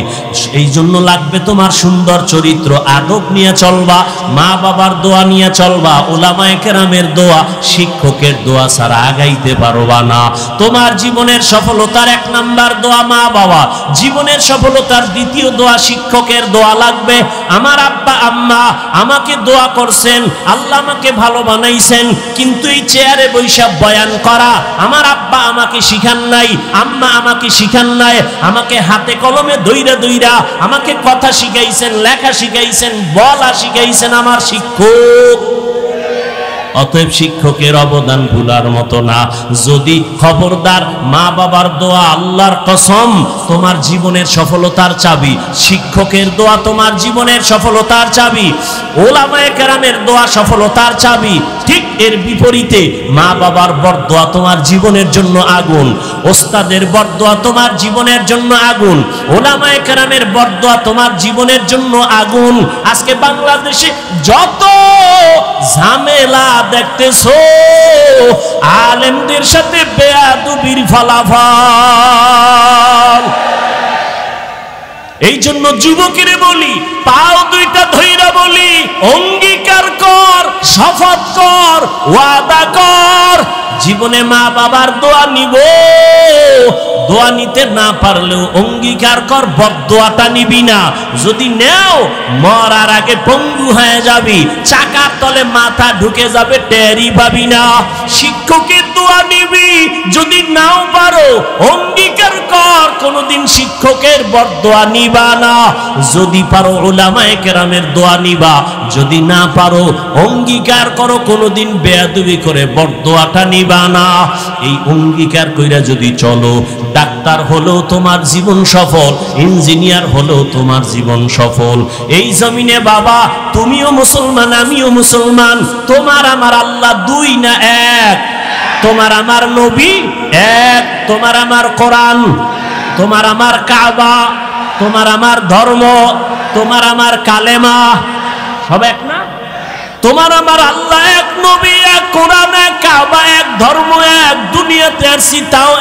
এই জন্য লাগবে তোমার সুন্দর চরিত্র, আদব নিয়ে চলবা, মা বাবার দোয়া নিয়ে চলবা, উলামায়ে কেরামের দোয়া, শিক্ষকের দোয়া ছাড়া আগাইতে পারবা না। তোমার জীবনের সফলতার এক নাম্বার দোয়া মা বাবা, জীবনের সফলতার দ্বিতীয় দোয়া শিক্ষকের দোয়া লাগবে। আমার আব্বা আম্মা আমাকে দোয়া করছেন, আল্লাহ আমাকে ভালো বানাইছেন, কিন্তু এই চেয়ারে বৈশা বয়ান করা আমার আব্বা আমাকে শিখান নাই, আম্মা আমাকে শিখান নাই। আমাকে হাতে কলমে দইরা দইরা আমাকে কথা শিখাইছেন, লেখা শিখাইছেন, বলা শিখাইছেন আমার শিক্ষক। অতএব শিক্ষকের অবদান ভুলার মতো না। যদি খবরদার, মা বাবার দোয়া আল্লাহর কসম তোমার জীবনের সফলতার চাবি, শিক্ষকের দোয়া তোমার জীবনের সফলতার চাবি, উলামায়ে কেরামের দোয়া সফলতার চাবি। ঠিক এর বিপরীতে মা বাবার বরদোয়া তোমার জীবনের জন্য আগুন, ওস্তাদের বরদোয়া তোমার জীবনের জন্য আগুন, উলামায়ে কেরামের বরদোয়া তোমার জীবনের জন্য আগুন। আজকে বাংলাদেশে যত ঝামেলা দেখতেছো, আলেমদের সাথে বেয়াদবির ফলাফল। এই জন্য যুবকেরে বলি, পাও দুইটা ধইরা বলি, অঙ্গীকার কর, শপথ কর, ওয়াদা কর, জীবনে মা বাবার দোয়া নিব। দোয়া নিতে না পারলেও অঙ্গীকার কর, বদদোয়াটা নিবি না। যদি নেও, মরার আগে পঙ্গু হয়ে যাবি, চাকার তলে মাথা ঢুকে যাবে, টেরি পাবি না। শিক্ষকের দোয়া নিবি, যদি নাও পারো অঙ্গীকার কর, কোনোদিন শিক্ষকের বদদোয়া নিবা না। যদি পারো উলামায়ে কেরামের দোয়া নিবা, যদি না পারো অঙ্গীকার করো, কোনোদিন বেয়াদবি করে বদদোয়াটা নিবা না। এই অঙ্গীকার কইরা যদি চলো, ডাক্তার হলো তোমার জীবন সফল, ইঞ্জিনিয়ার হলো তোমার জীবন সফল। এই জমিনে বাবা তুমিও মুসলমান, আমিও মুসলমান, তোমার আমার আল্লাহ দুই না এক, তোমার আমার নবী এক, তোমার আমার কোরআন, তোমার আমার কাবা, তোমার আমার ধর্ম, তোমার আমার কালেমা, সব এক না? তোমার আমার আল্লাহ এক, নবী এক, কোরআন এক, কাবা এক, ধর্ম এক, দুনিয়াতে আসছি তাও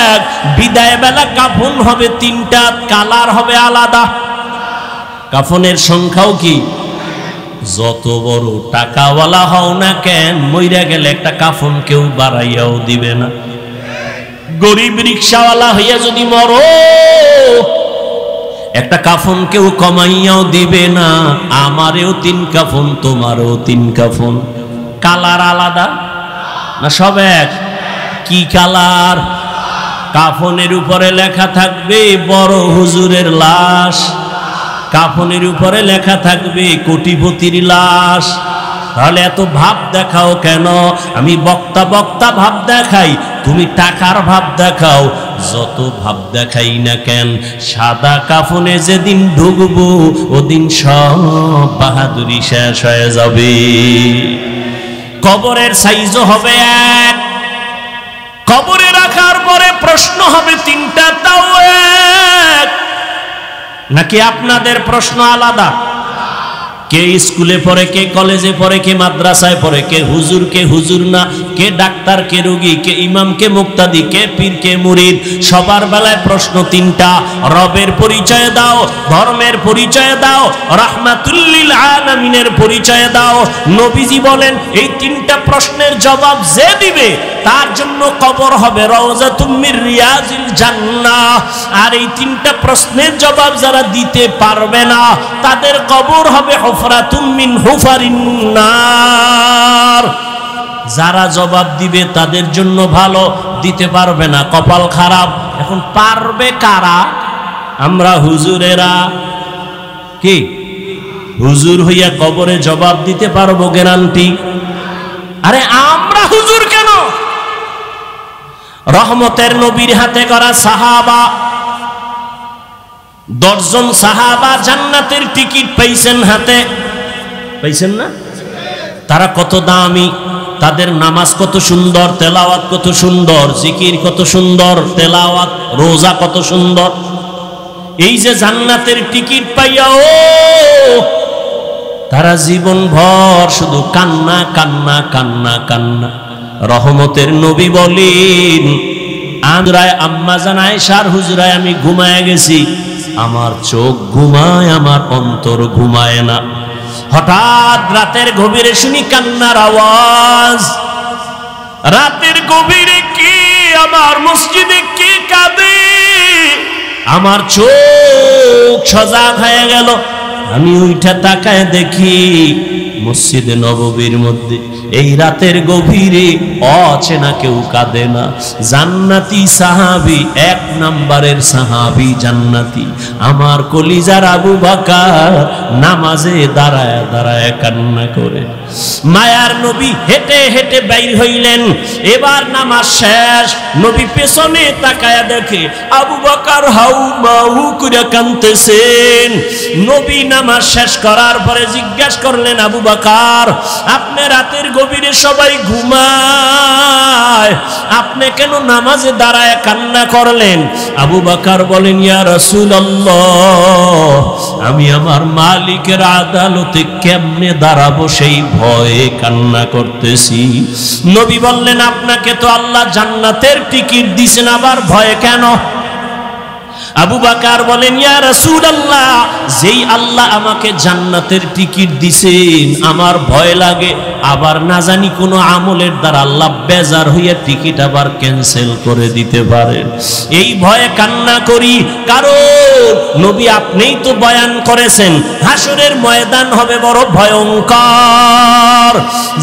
এক। বিদায় বেলা কাফন হবে তিনটা, কালার হবে আলাদা। কাফনের সংখ্যাও কি? যত বড় টাকাওয়ালা হও না কেন, মইরা গেলে একটা কাফন কেউ বাড়াইয়াও দিবে না। গরিব রিকশাওয়ালা হইয়া যদি মরো, একটা কাফন কেউ কমাইয়াও দিবে না। আমারেও 3 কাফন, তোমারও 3 কাফন। কালার আলাদা না সব এক? কি কালার? কাফনের উপরে লেখা থাকবে বড় হুজুরের লাশ, কাফনের উপরে লেখা থাকবে কোটিপতির লাশ। তাহলে এত ভাব দেখাও কেন? আমি বক্তা বক্তা ভাব দেখাই, তুমি টাকার ভাব দেখাও। যত ভাব দেখাই না কেন, সাদা কাফনে যেদিন ঢুকবো ওদিন সব বাহাদুরি শেষ হয়ে যাবে। কবরের সাইজও হবে এক, কবরে রাখার পরে প্রশ্ন হবে 3টা, তাও এক। নাকি আপনাদের প্রশ্ন আলাদা? কে স্কুলে পড়ে, কে কলেজে পড়ে, কে মাদ্রাসায় পড়ে, কে হুজুর না, কে ডাক্তার, কে রোগী, কে ইমাম, কে মুক্তাদি, কে পীর, কে মুরিদ। সবার বেলায় প্রশ্ন 3টা। রবের পরিচয় দাও, ধর্মের পরিচয় দাও, রাহমাতুল লিল আলামিনের পরিচয় দাও। নবীজি বলেন এই 3টা প্রশ্নের জবাব যে দিবে তার জন্য কবর হবে রওজাতুম মির রিয়াজিল জান্নাহ। আর এই 3টা প্রশ্নের জবাব যারা দিতে পারবে না তাদের কবর হবে হুফরাতুম মিন হুফারিন নার। যারা জবাব দিবে তাদের জন্য ভালো, দিতে পারবে না কপাল খারাপ। এখন পারবে কারা? আমরা হুজুরেরা। কি হুজুর হইয়া কবরে জবাব দিতে পারবো গ্যারান্টি? আরে আমরা হুজুর কেন? রহমতের নবীর হাতে করা সাহাবা, 10 জন সাহাবা জান্নাতের টিকিট পাইছেন হাতে। পাইছেন না? তারা কত দামি, তাদের নামাজ কত সুন্দর, তেলাওয়াত কত সুন্দর, জিকির কত সুন্দর, তেলাওয়াত রোজা কত সুন্দর। এই যে জান্নাতের টিকিট পাইয়াও তারা জীবন ভর শুধু কান্না কান্না কান্না কান্না। রহমতের নবী বলেন, আজরায় আম্মা জান আয়েশার হুজরায় আমি ঘুমায় গেছি, আমার চোখ ঘুমায়, আমার অন্তর ঘুমায় না। হঠাৎ রাতের গভীরে শুনি কান্নার আওয়াজ। রাতের গভীরে কি আমার মসজিদে কে কাঁদে? আমার চোখ সজাগ হয়ে গেল। আমি উইঠা তাকায় দেখি মসজিদে নববীর মধ্যে এই রাতের গভীরে অচেনা কেউ কাঁদে না। জান্নাতি সাহাবী, 1 নম্বরের সাহাবী জান্নাতি, আমার কলিজার আবু বকর নামাজে দাঁড়ায় দাঁড়ায় কান্না করে। মায়ার নবী হেঁটে হেঁটে বাইর হইলেন। এবার নামাজ শেষ, নবী পেছনে তাকায়া দেখে আবু বকর হাউ মাউ করে কাঁদতেছেন। নবী নামাজ শেষ করার পরে জিজ্ঞাসা করলেন, আবু বকর, আপনি রাতের গভীরে সবাই ঘুমায়, আপনি কেন নামাজে দাঁড়ায় কান্না করলেন? আবু বকর বলেন, ইয়া রাসূলুল্লাহ, আমি আমার মালিকের আদালতে কেমনে দাঁড়াবো সেই ভয়ে কান্না করতেছি। নবী বললেন, আপনাকে তো আল্লাহ জান্নাতের টিকিট দিয়েছেন, আবার ভয় কেন? আবু বকর বলেন, ইয়া রাসূলুল্লাহ, যেই আল্লাহ আমাকে জান্নাতের টিকিট দিছেন আমার ভয় লাগে আবার না জানি কোন আমলের দ্বারা আল্লাহ বেজার হইয়া টিকিট আবার ক্যান্সেল করে দিতে পারেন, এই ভয়ে কান্না করি। কারণ নবী আপনিই তো বয়ান করেছেন হাসরের ময়দান হবে বড় ভয়ঙ্কর।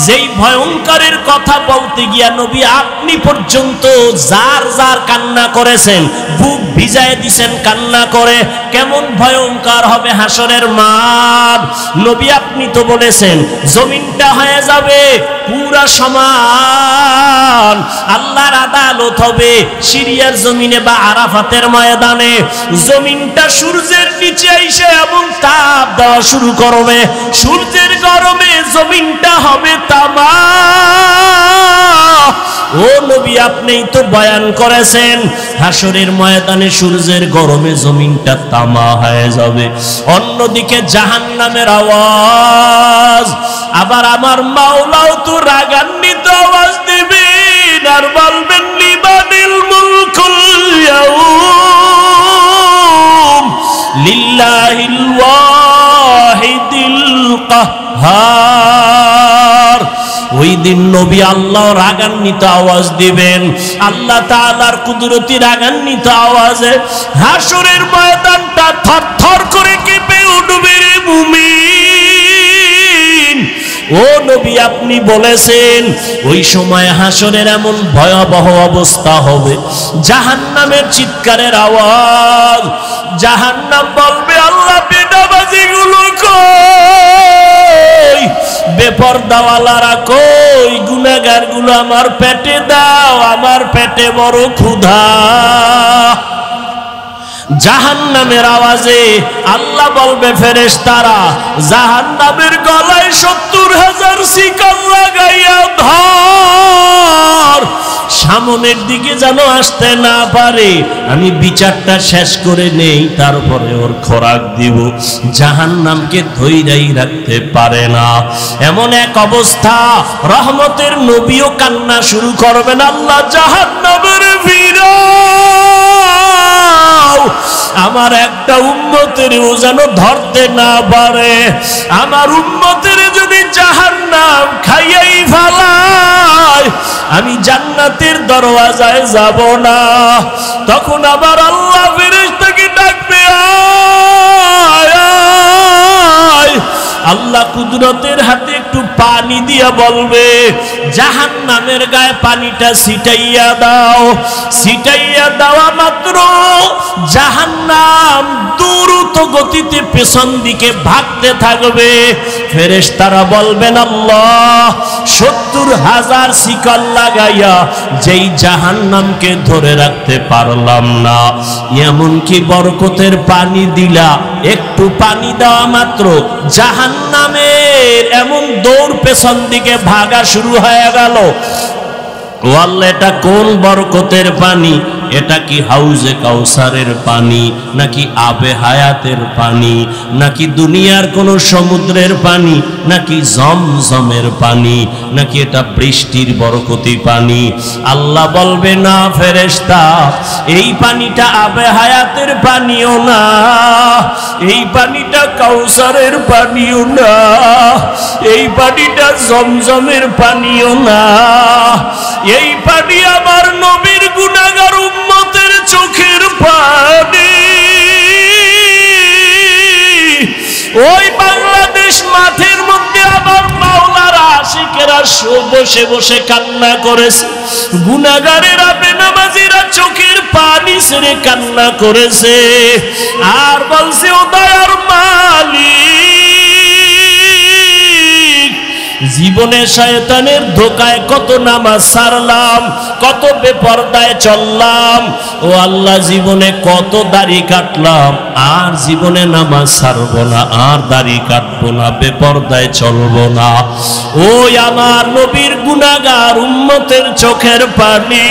যেই ভয়ঙ্করের কথা বলতে গিয়া নবী আপনি পর্যন্ত যার যার কান্না করেছেন, বুক ভিজায় দিছেন কান্না করে। কেমন ভয়ঙ্কর হবে হাসরের মাঠ। নবী আপনি তো বলেছেন জমিনটা হয়ে যাবে পুরা সমান, আল্লাহর আদালত হবে সিরিয়ার জমিনে বা আরাফাতের ময়দানে। জমিনটা সূর্যের নিচে এসে এবং তাপ দেওয়া শুরু করবে, সূর্যের গরমে জমিনটা হবে তামা। ও নবী আপনিই তো বয়ান করেছেন হাসরের ময়দানে সূর্যের গরমে জমিনটা তামা হয়ে যাবে, অন্যদিকে জাহান্নামের আওয়াজ। আবার আমার মাওলাও তো রাগান্বিত আওয়াজ দিবেন আর বলবেন লিমানিল মুলকুল ইয়াউম লিল্লাহিল ওয়াহিদিল কাহ্হার। ওই দিন নবী আল্লাহ রাগান্বিত আওয়াজ দিবেন, আল্লাহ তাআলার কুদরতি রাগান্বিত আওয়াজে হাসরের ময়দানটা থরথর করে কেঁপে উঠবে রে মুমিন। ও নবী আপনি বলেছেন ওই সময় হাসরের এমন ভয়াবহ অবস্থা হবে, জাহান্নামের চিৎকারের আওয়াজ। জাহান্নাম বলবে আল্লাহ বেনামাজিগুলো কই, বেপরদাওয়ালারা কই, গুনাহগারগুলো আমার পেটে দাও, আমার পেটে বড় ক্ষুধা। জাহান্নামের আওয়াজে আল্লাহ বলবে ফেরেশতারা জাহান্নামের গলায় ৭০,০০০ শিকল লাগাইয়া ধর, সামনের দিকে যেন আসতে না পারে, আমি বিচারটা শেষ করে নেই তারপরে ওর খোরাক দিব। জাহান্নামকে ধৈর্যই রাখতে পারে না, এমন এক অবস্থা রহমতের নবীও কান্না শুরু করবেন, আল্লাহ জাহান্নামের ফিরাও, আমার একটা উম্মতেরও যেন ধরতে না পারে, আমার উম্মতের যদি জাহান্নাম খাইয়াই ফেলায় আমি জান্নাতের দরওয়াজায় যাব না। তখন আবার আল্লাহ ফেরেশতাকে ডাকবে, আয় আয়। আল্লাহ কুদরতের হাতে একটু পানি দিয়া বলবে জাহান্নামের গায়ে পানিটা ছিটাইয়া দাও। ছিটাইয়া দেওয়া মাত্র জাহান্নাম দ্রুত গতিতে পেছন দিকে ভাগতে থাকবে। ফেরেশতারা বলবেন আল্লাহ ৭০,০০০ শিকল লাগাইয়া যেই জাহান্নামকে ধরে রাখতে পারলাম না, এমনকি বরকতের পানি দিলা, একটু পানি দেওয়া মাত্র জাহান্নামের এমন দৌড় পেছন দিকে ভাগা শুরু হয়ে গেল। ও আল্লাহ এটা কোন বরকতের পানি? এটা কি হাউজে কাউসারের পানি, নাকি আবে হায়াতের পানি, নাকি দুনিয়ার কোন সমুদ্রের পানি, নাকি জমজমের পানি, নাকি এটা বৃষ্টির বরকতি পানি? আল্লাহ বলবে না ফেরেশতা, এই পানিটা আবে হায়াতের পানিও না, এই পানিটা কাউসারের পানিও না, এই পানিটা জমজমের পানিও না, এই পানি আমার নবীর গুনাহগার উম্মতের চোখের পানি। ওই বাংলাদেশ মাঠের মধ্যে আমার মাওলার আশিকেরা বসে বসে কান্না করেছে, গুনাহগারেরা বেনামাজিরা চোখের পানি ছেড়ে কান্না করেছে আর বলছে ও দয়ার মালিক, জীবনে শয়তানের ধোকায় কত নামাজ ছাড়লাম, কত বেপরদায় চললাম, ও আল্লাহ জীবনে কত দাড়ি কাটলাম, আর জীবনে নামাজ ছাড়বো না, আর দাড়ি কাটবো না, বেপরদায় চলবো না। ওই আমার নবীর গুনাহগার উম্মতের চোখের পানি।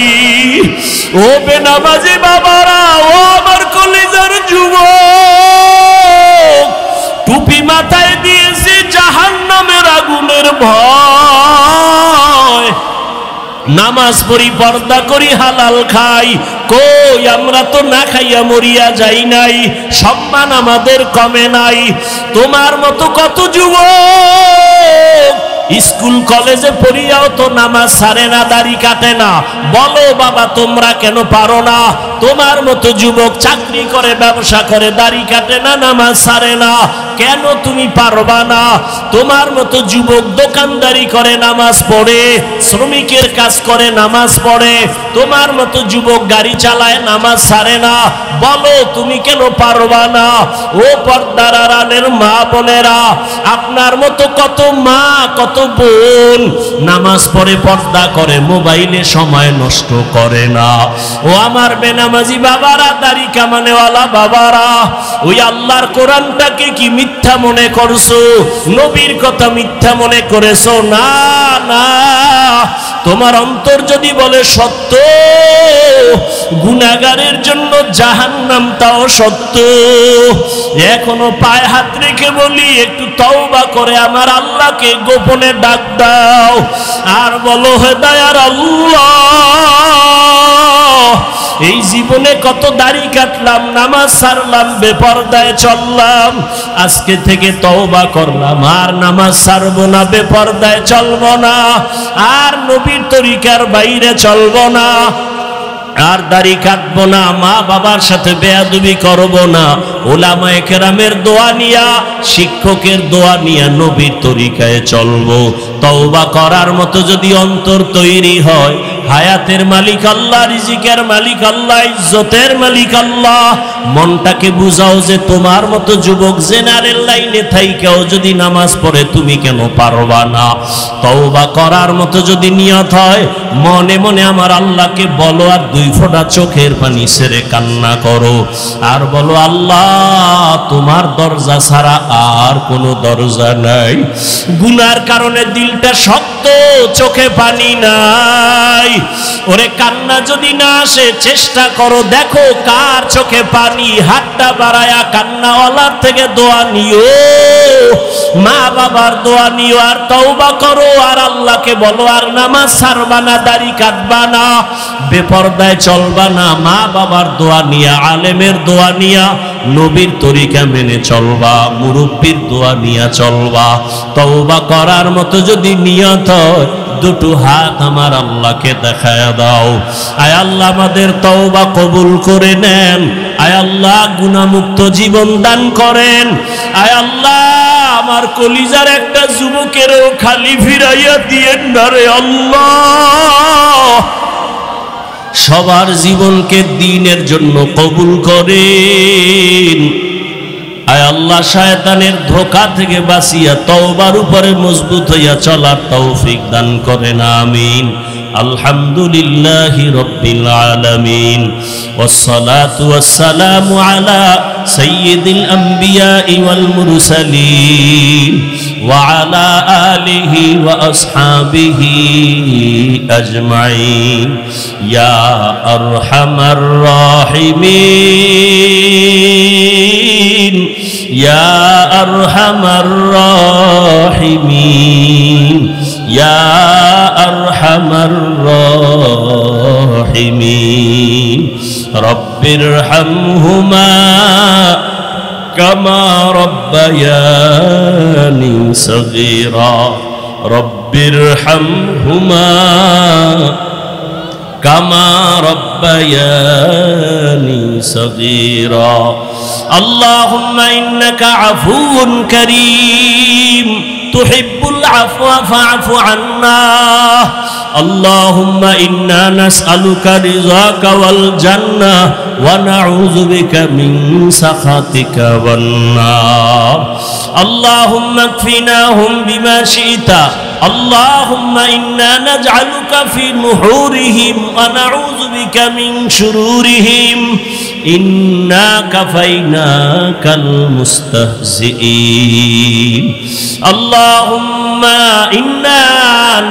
ও বেনামাজি বাবারা, ও আমার কলিজার যুবক, টুপি মাথায় দিয়েছি জাহান্নামের আগুনের ভয়, নামাজ পড়ি, পর্দা করি, হালাল খাই, কই আমরা তো না খাইয়া মরিয়া যাই নাই, সম্মান আমাদের কমে নাই। তোমার মতো কত যুবক স্কুল কলেজে পড়িয়াও তো নামাজ ছাড়ে না, দাড়ি কাটে না। বলো বাবা তোমরা কেন পারো না? তোমার মতো যুবক চাকরি করে, ব্যবসা করে, দাড়ি কাটে না, নামাজ ছাড়ে না, কেন তুমি পারবা না? তোমার মতো যুবক দোকানদারি করে, নামাজ পড়ে, শ্রমিকের কাজ করে, নামাজ পড়ে, তোমার মতো যুবক গাড়ি চালায়, নামাজ ছাড়ে না, বলো তুমি কেন পারবা না? ও পর্দার আড়ালের মা বোনেরা, আপনার মতো কত মা, কত বোন নামাজ পড়ে, পর্দা করে, মোবাইলে সময় নষ্ট করে না। ও আমার বেনামাজি বাবারা, দাড়ি কামানেওয়ালা বাবারা, ওই আল্লাহর কোরআনটাকে কি মিথ্যা মনে করছো? নবীর কথা মিথ্যা মনে করেছো? না না, তোমার অন্তর যদি বলে সত্য, গুনাহগারের জন্য জাহান্নামটাও সত্য। এখনো পায়ে হাত রেখে বলি, একটু তওবা করে আমার আল্লাহকে গোপনে ডাক দাও আর বলো, হে দয়ার আল্লাহ, এই জীবনে কত দাড়ি কাটলাম, নামাজ ছাড়লাম, বেপরদায় চললাম, আজকে থেকে তওবা করলাম, আর নামাজ ছাড়বো না, বেপরদায় চলবো না, আর নবীর তরিকার বাইরে চলবো না, আর দাড়ি কাটবো না, মা বাবার সাথে বেয়াদবি করবো না, ওলামায়ে কেরামের দোয়া নিয়া, শিক্ষকের দোয়া নিয়া নবীর তরিকায় চলবো। তওবা করার মতো যদি অন্তর তৈরি হয়, হায়াতের মালিক আল্লাহ, রিজিকের মালিক আল্লাহ, ইজ্জতের মালিক আল্লাহ, মনটাকে বুঝাও যে তোমার মতো যুবক জেনারেল লাইনে থাইকাও যদি নামাজ পড়ে তুমি কেন পারবা না? তওবা করার মতো যদি নিয়ত হয়, মনে মনে আমার আল্লাহকে বলো, আর 2 ফোঁটা চোখের পানি ছেড়ে কান্না করো, আর বলো, আল্লাহ তোমার দরজা ছাড়া আর কোনো দরজা নাই। গুনার কারণে দিলটা শক্ত, চোখে পানি নাই। ওরে কান্না যদি না আসে, চেষ্টা করো, দেখো কার চোখে পানি, হাতটা বাড়ায়া কান্নাওয়ালার থেকে দোয়া নিও, মা বাবার দোয়া নিও, আর তওবা করো, আর আল্লাহকে বলো, আর নামাজ ছাড়বা না, দাড়ি কাটবা না, বেপরদায় চলবা না, মা বাবার দোয়া নিয়া, আলেমের দোয়া নিয়া, নবীর তরিকা মেনে চলবা, মুরব্বির দোয়া নিয়া চলবা। তওবা করার মতো যদি নিয়ত হয়, 2 হাত আমার আল্লাহকে দেখায় দাও। আয় আল্লাহ আমাদের তওবা কবুল করে নেন, আয় আল্লাহ গুনাহমুক্ত জীবন দান করেন, আয় আল্লাহ আমার কলিজার একটা যুবকেরও খালি ফিরাইয়া দিয়েন না রে আল্লাহ। সবার জীবনকে দ্বীনের জন্য কবুল করেন। আয় আল্লাহ শয়তানের ধোঁকা থেকে বাঁচিয়া তওবার উপরে মজবুত হইয়া চলার তৌফিক দান করেন, আমিন। আলহামদুলিল্লাহি রাব্বিল আলামিন, ওয়াসসালাতু ওয়াসসালামু আলা সাইয়্যিদিল আমবিয়াই ওয়াল মুরসালিন ওয়া আলা আলিহি ওয়া আসহাবিহি আজমাইন, ইয়া আরহামার রাহিমিন, ইয়া আরহামার রাহিমিন, ইয়া আরহামার রাহিমিন। রব্বিরহামহুমা কামা রব্বায়ানি সগীরা, রব্বিরহামহুমা কামা রব্বায়ানি সগীরা। আল্লাহুম্মা ইন্নাকা আফুউন কারীম তুহিব্বুল আফওয়া ফা'ফু আন্না। আল্লাহুম্মা ইন্না নাসআলুকা রিযাকা ওয়াল জান্নাহ ওয়া নাউযু বিকা মিন সাখাতিকা ওয়ান নার। আল্লাহুম্মা কফিনাহুম বিমা শি'তা। আল্লাহুম্মা ইন্না নাজআলুকা ফি নুহুরিহিম ওয়া নাউযু বিকা মিন শুরুরিহিম। ইন্না কাফাইনাকাল মুস্তাহজিঈন। আল্লাহুম্মা ইন্না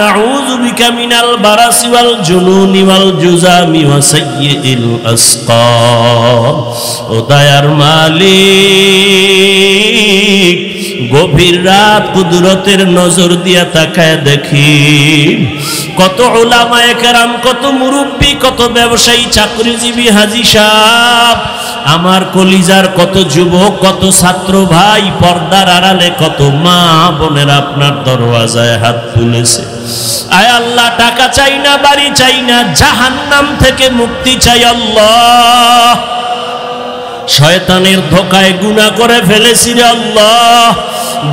নাউযু বিকা মিনাল বারাসি ওয়াল জুনুনি ওয়াল জুযামি ওয়া সাইয়্যিল আসকাম। ও দয়ার মালিক, গভীর রাত কুদরতের নজর দিয়া তাকায় দেখি কত উলামায়ে কেরাম, কত মুরব্বী, কত ব্যবসায়ী, চাকরিজীবী, হাজী সাহেব, আমার কলিজার কত যুবক, কত ছাত্র ভাই, পর্দার আড়ালে কত মা বোনেরা আপনার দরওয়াজায় হাত তুলেছে। আয় আল্লাহ, টাকা চাই না, বাড়ি চাই না, জাহান্নাম থেকে মুক্তি চাই আল্লাহ। শয়তানের ধোঁকায় গুনাহ করে ফেলেছি রে আল্লাহ।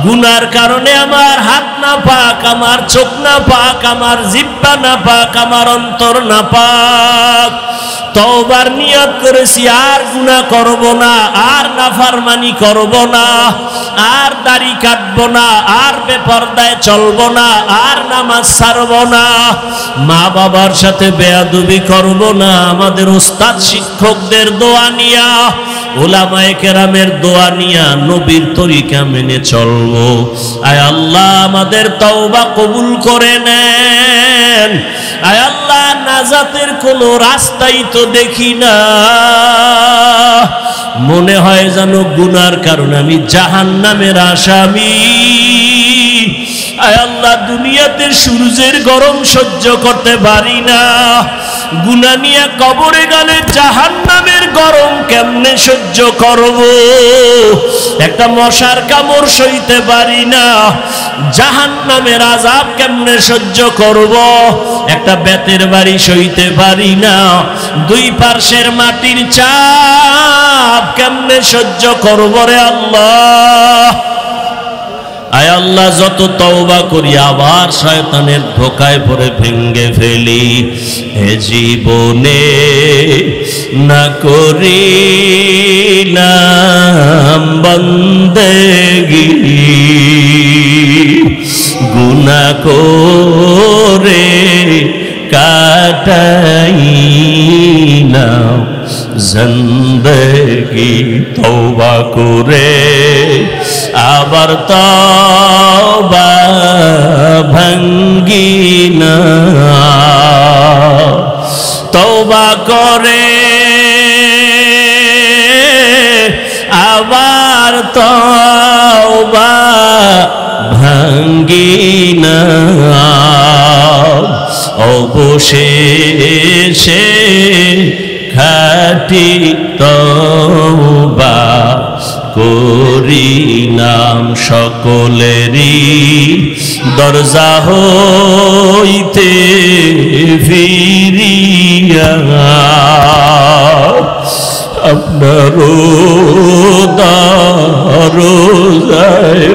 গুনার কারণে আমার হাত না পাক, আমার চোখ না পাক, আমার জিহ্বা না পাক, আমার অন্তর না পাক। তওবার নিয়ত করেছি, আর গুনাহ করব না, আর নাফরমানি করব না, আর দাড়ি কাটব না, আর বেপরদায় চলব না, আর নামাজ ছাড়ব না, মা বাবার সাথে বেয়াদবি করব না। আমাদের উস্তাদ শিক্ষকদের দোয়া নিয়া, উলামায়ে কেরামের দোয়া নিয়া নবীর তরিকা মেনে চলবো। আয় আল্লাহ আমাদের তওবা কবুল করে নেন। আয় আল্লাহ নাজাতের কোনো রাস্তাই তো দেখি না, মনে হয় যেন গুনার কারণে আমি জাহান্নামের আসামি। আয় আল্লাহ দুনিয়াতে সূর্যের গরম সহ্য করতে পারি না, গুনাহ নিয়ে কবরে গেলে জাহান্নামের গরম কেমনে সহ্য করব? একটা মশার কামড় সইতে পারি না, জাহান্নামের আযাব কেমনে সহ্য করব? একটা বেতের বাড়ি সইতে পারি না, দুই পার্শ্বের মাটির চাপ কেমনে সহ্য করব রে আল্লাহ। আয় আল্লাহ যত তওবা করি আবার শয়তানের ধোকায় পড়ে ভেঙ্গে ফেলি। এ জীবনে না করিলাম বন্দেগি, গুনাহ করে কাটাইলাম জিন্দেগি। তওবা করে আবার তওবা ভাঙ্গি না, তওবা করে আবার তওবা ভাঙ্গি না, অবশেষে খাঁটি তওবা করিলাম। সকলেরই দরজা হইতে ফিরিয়া আপনার দরজায়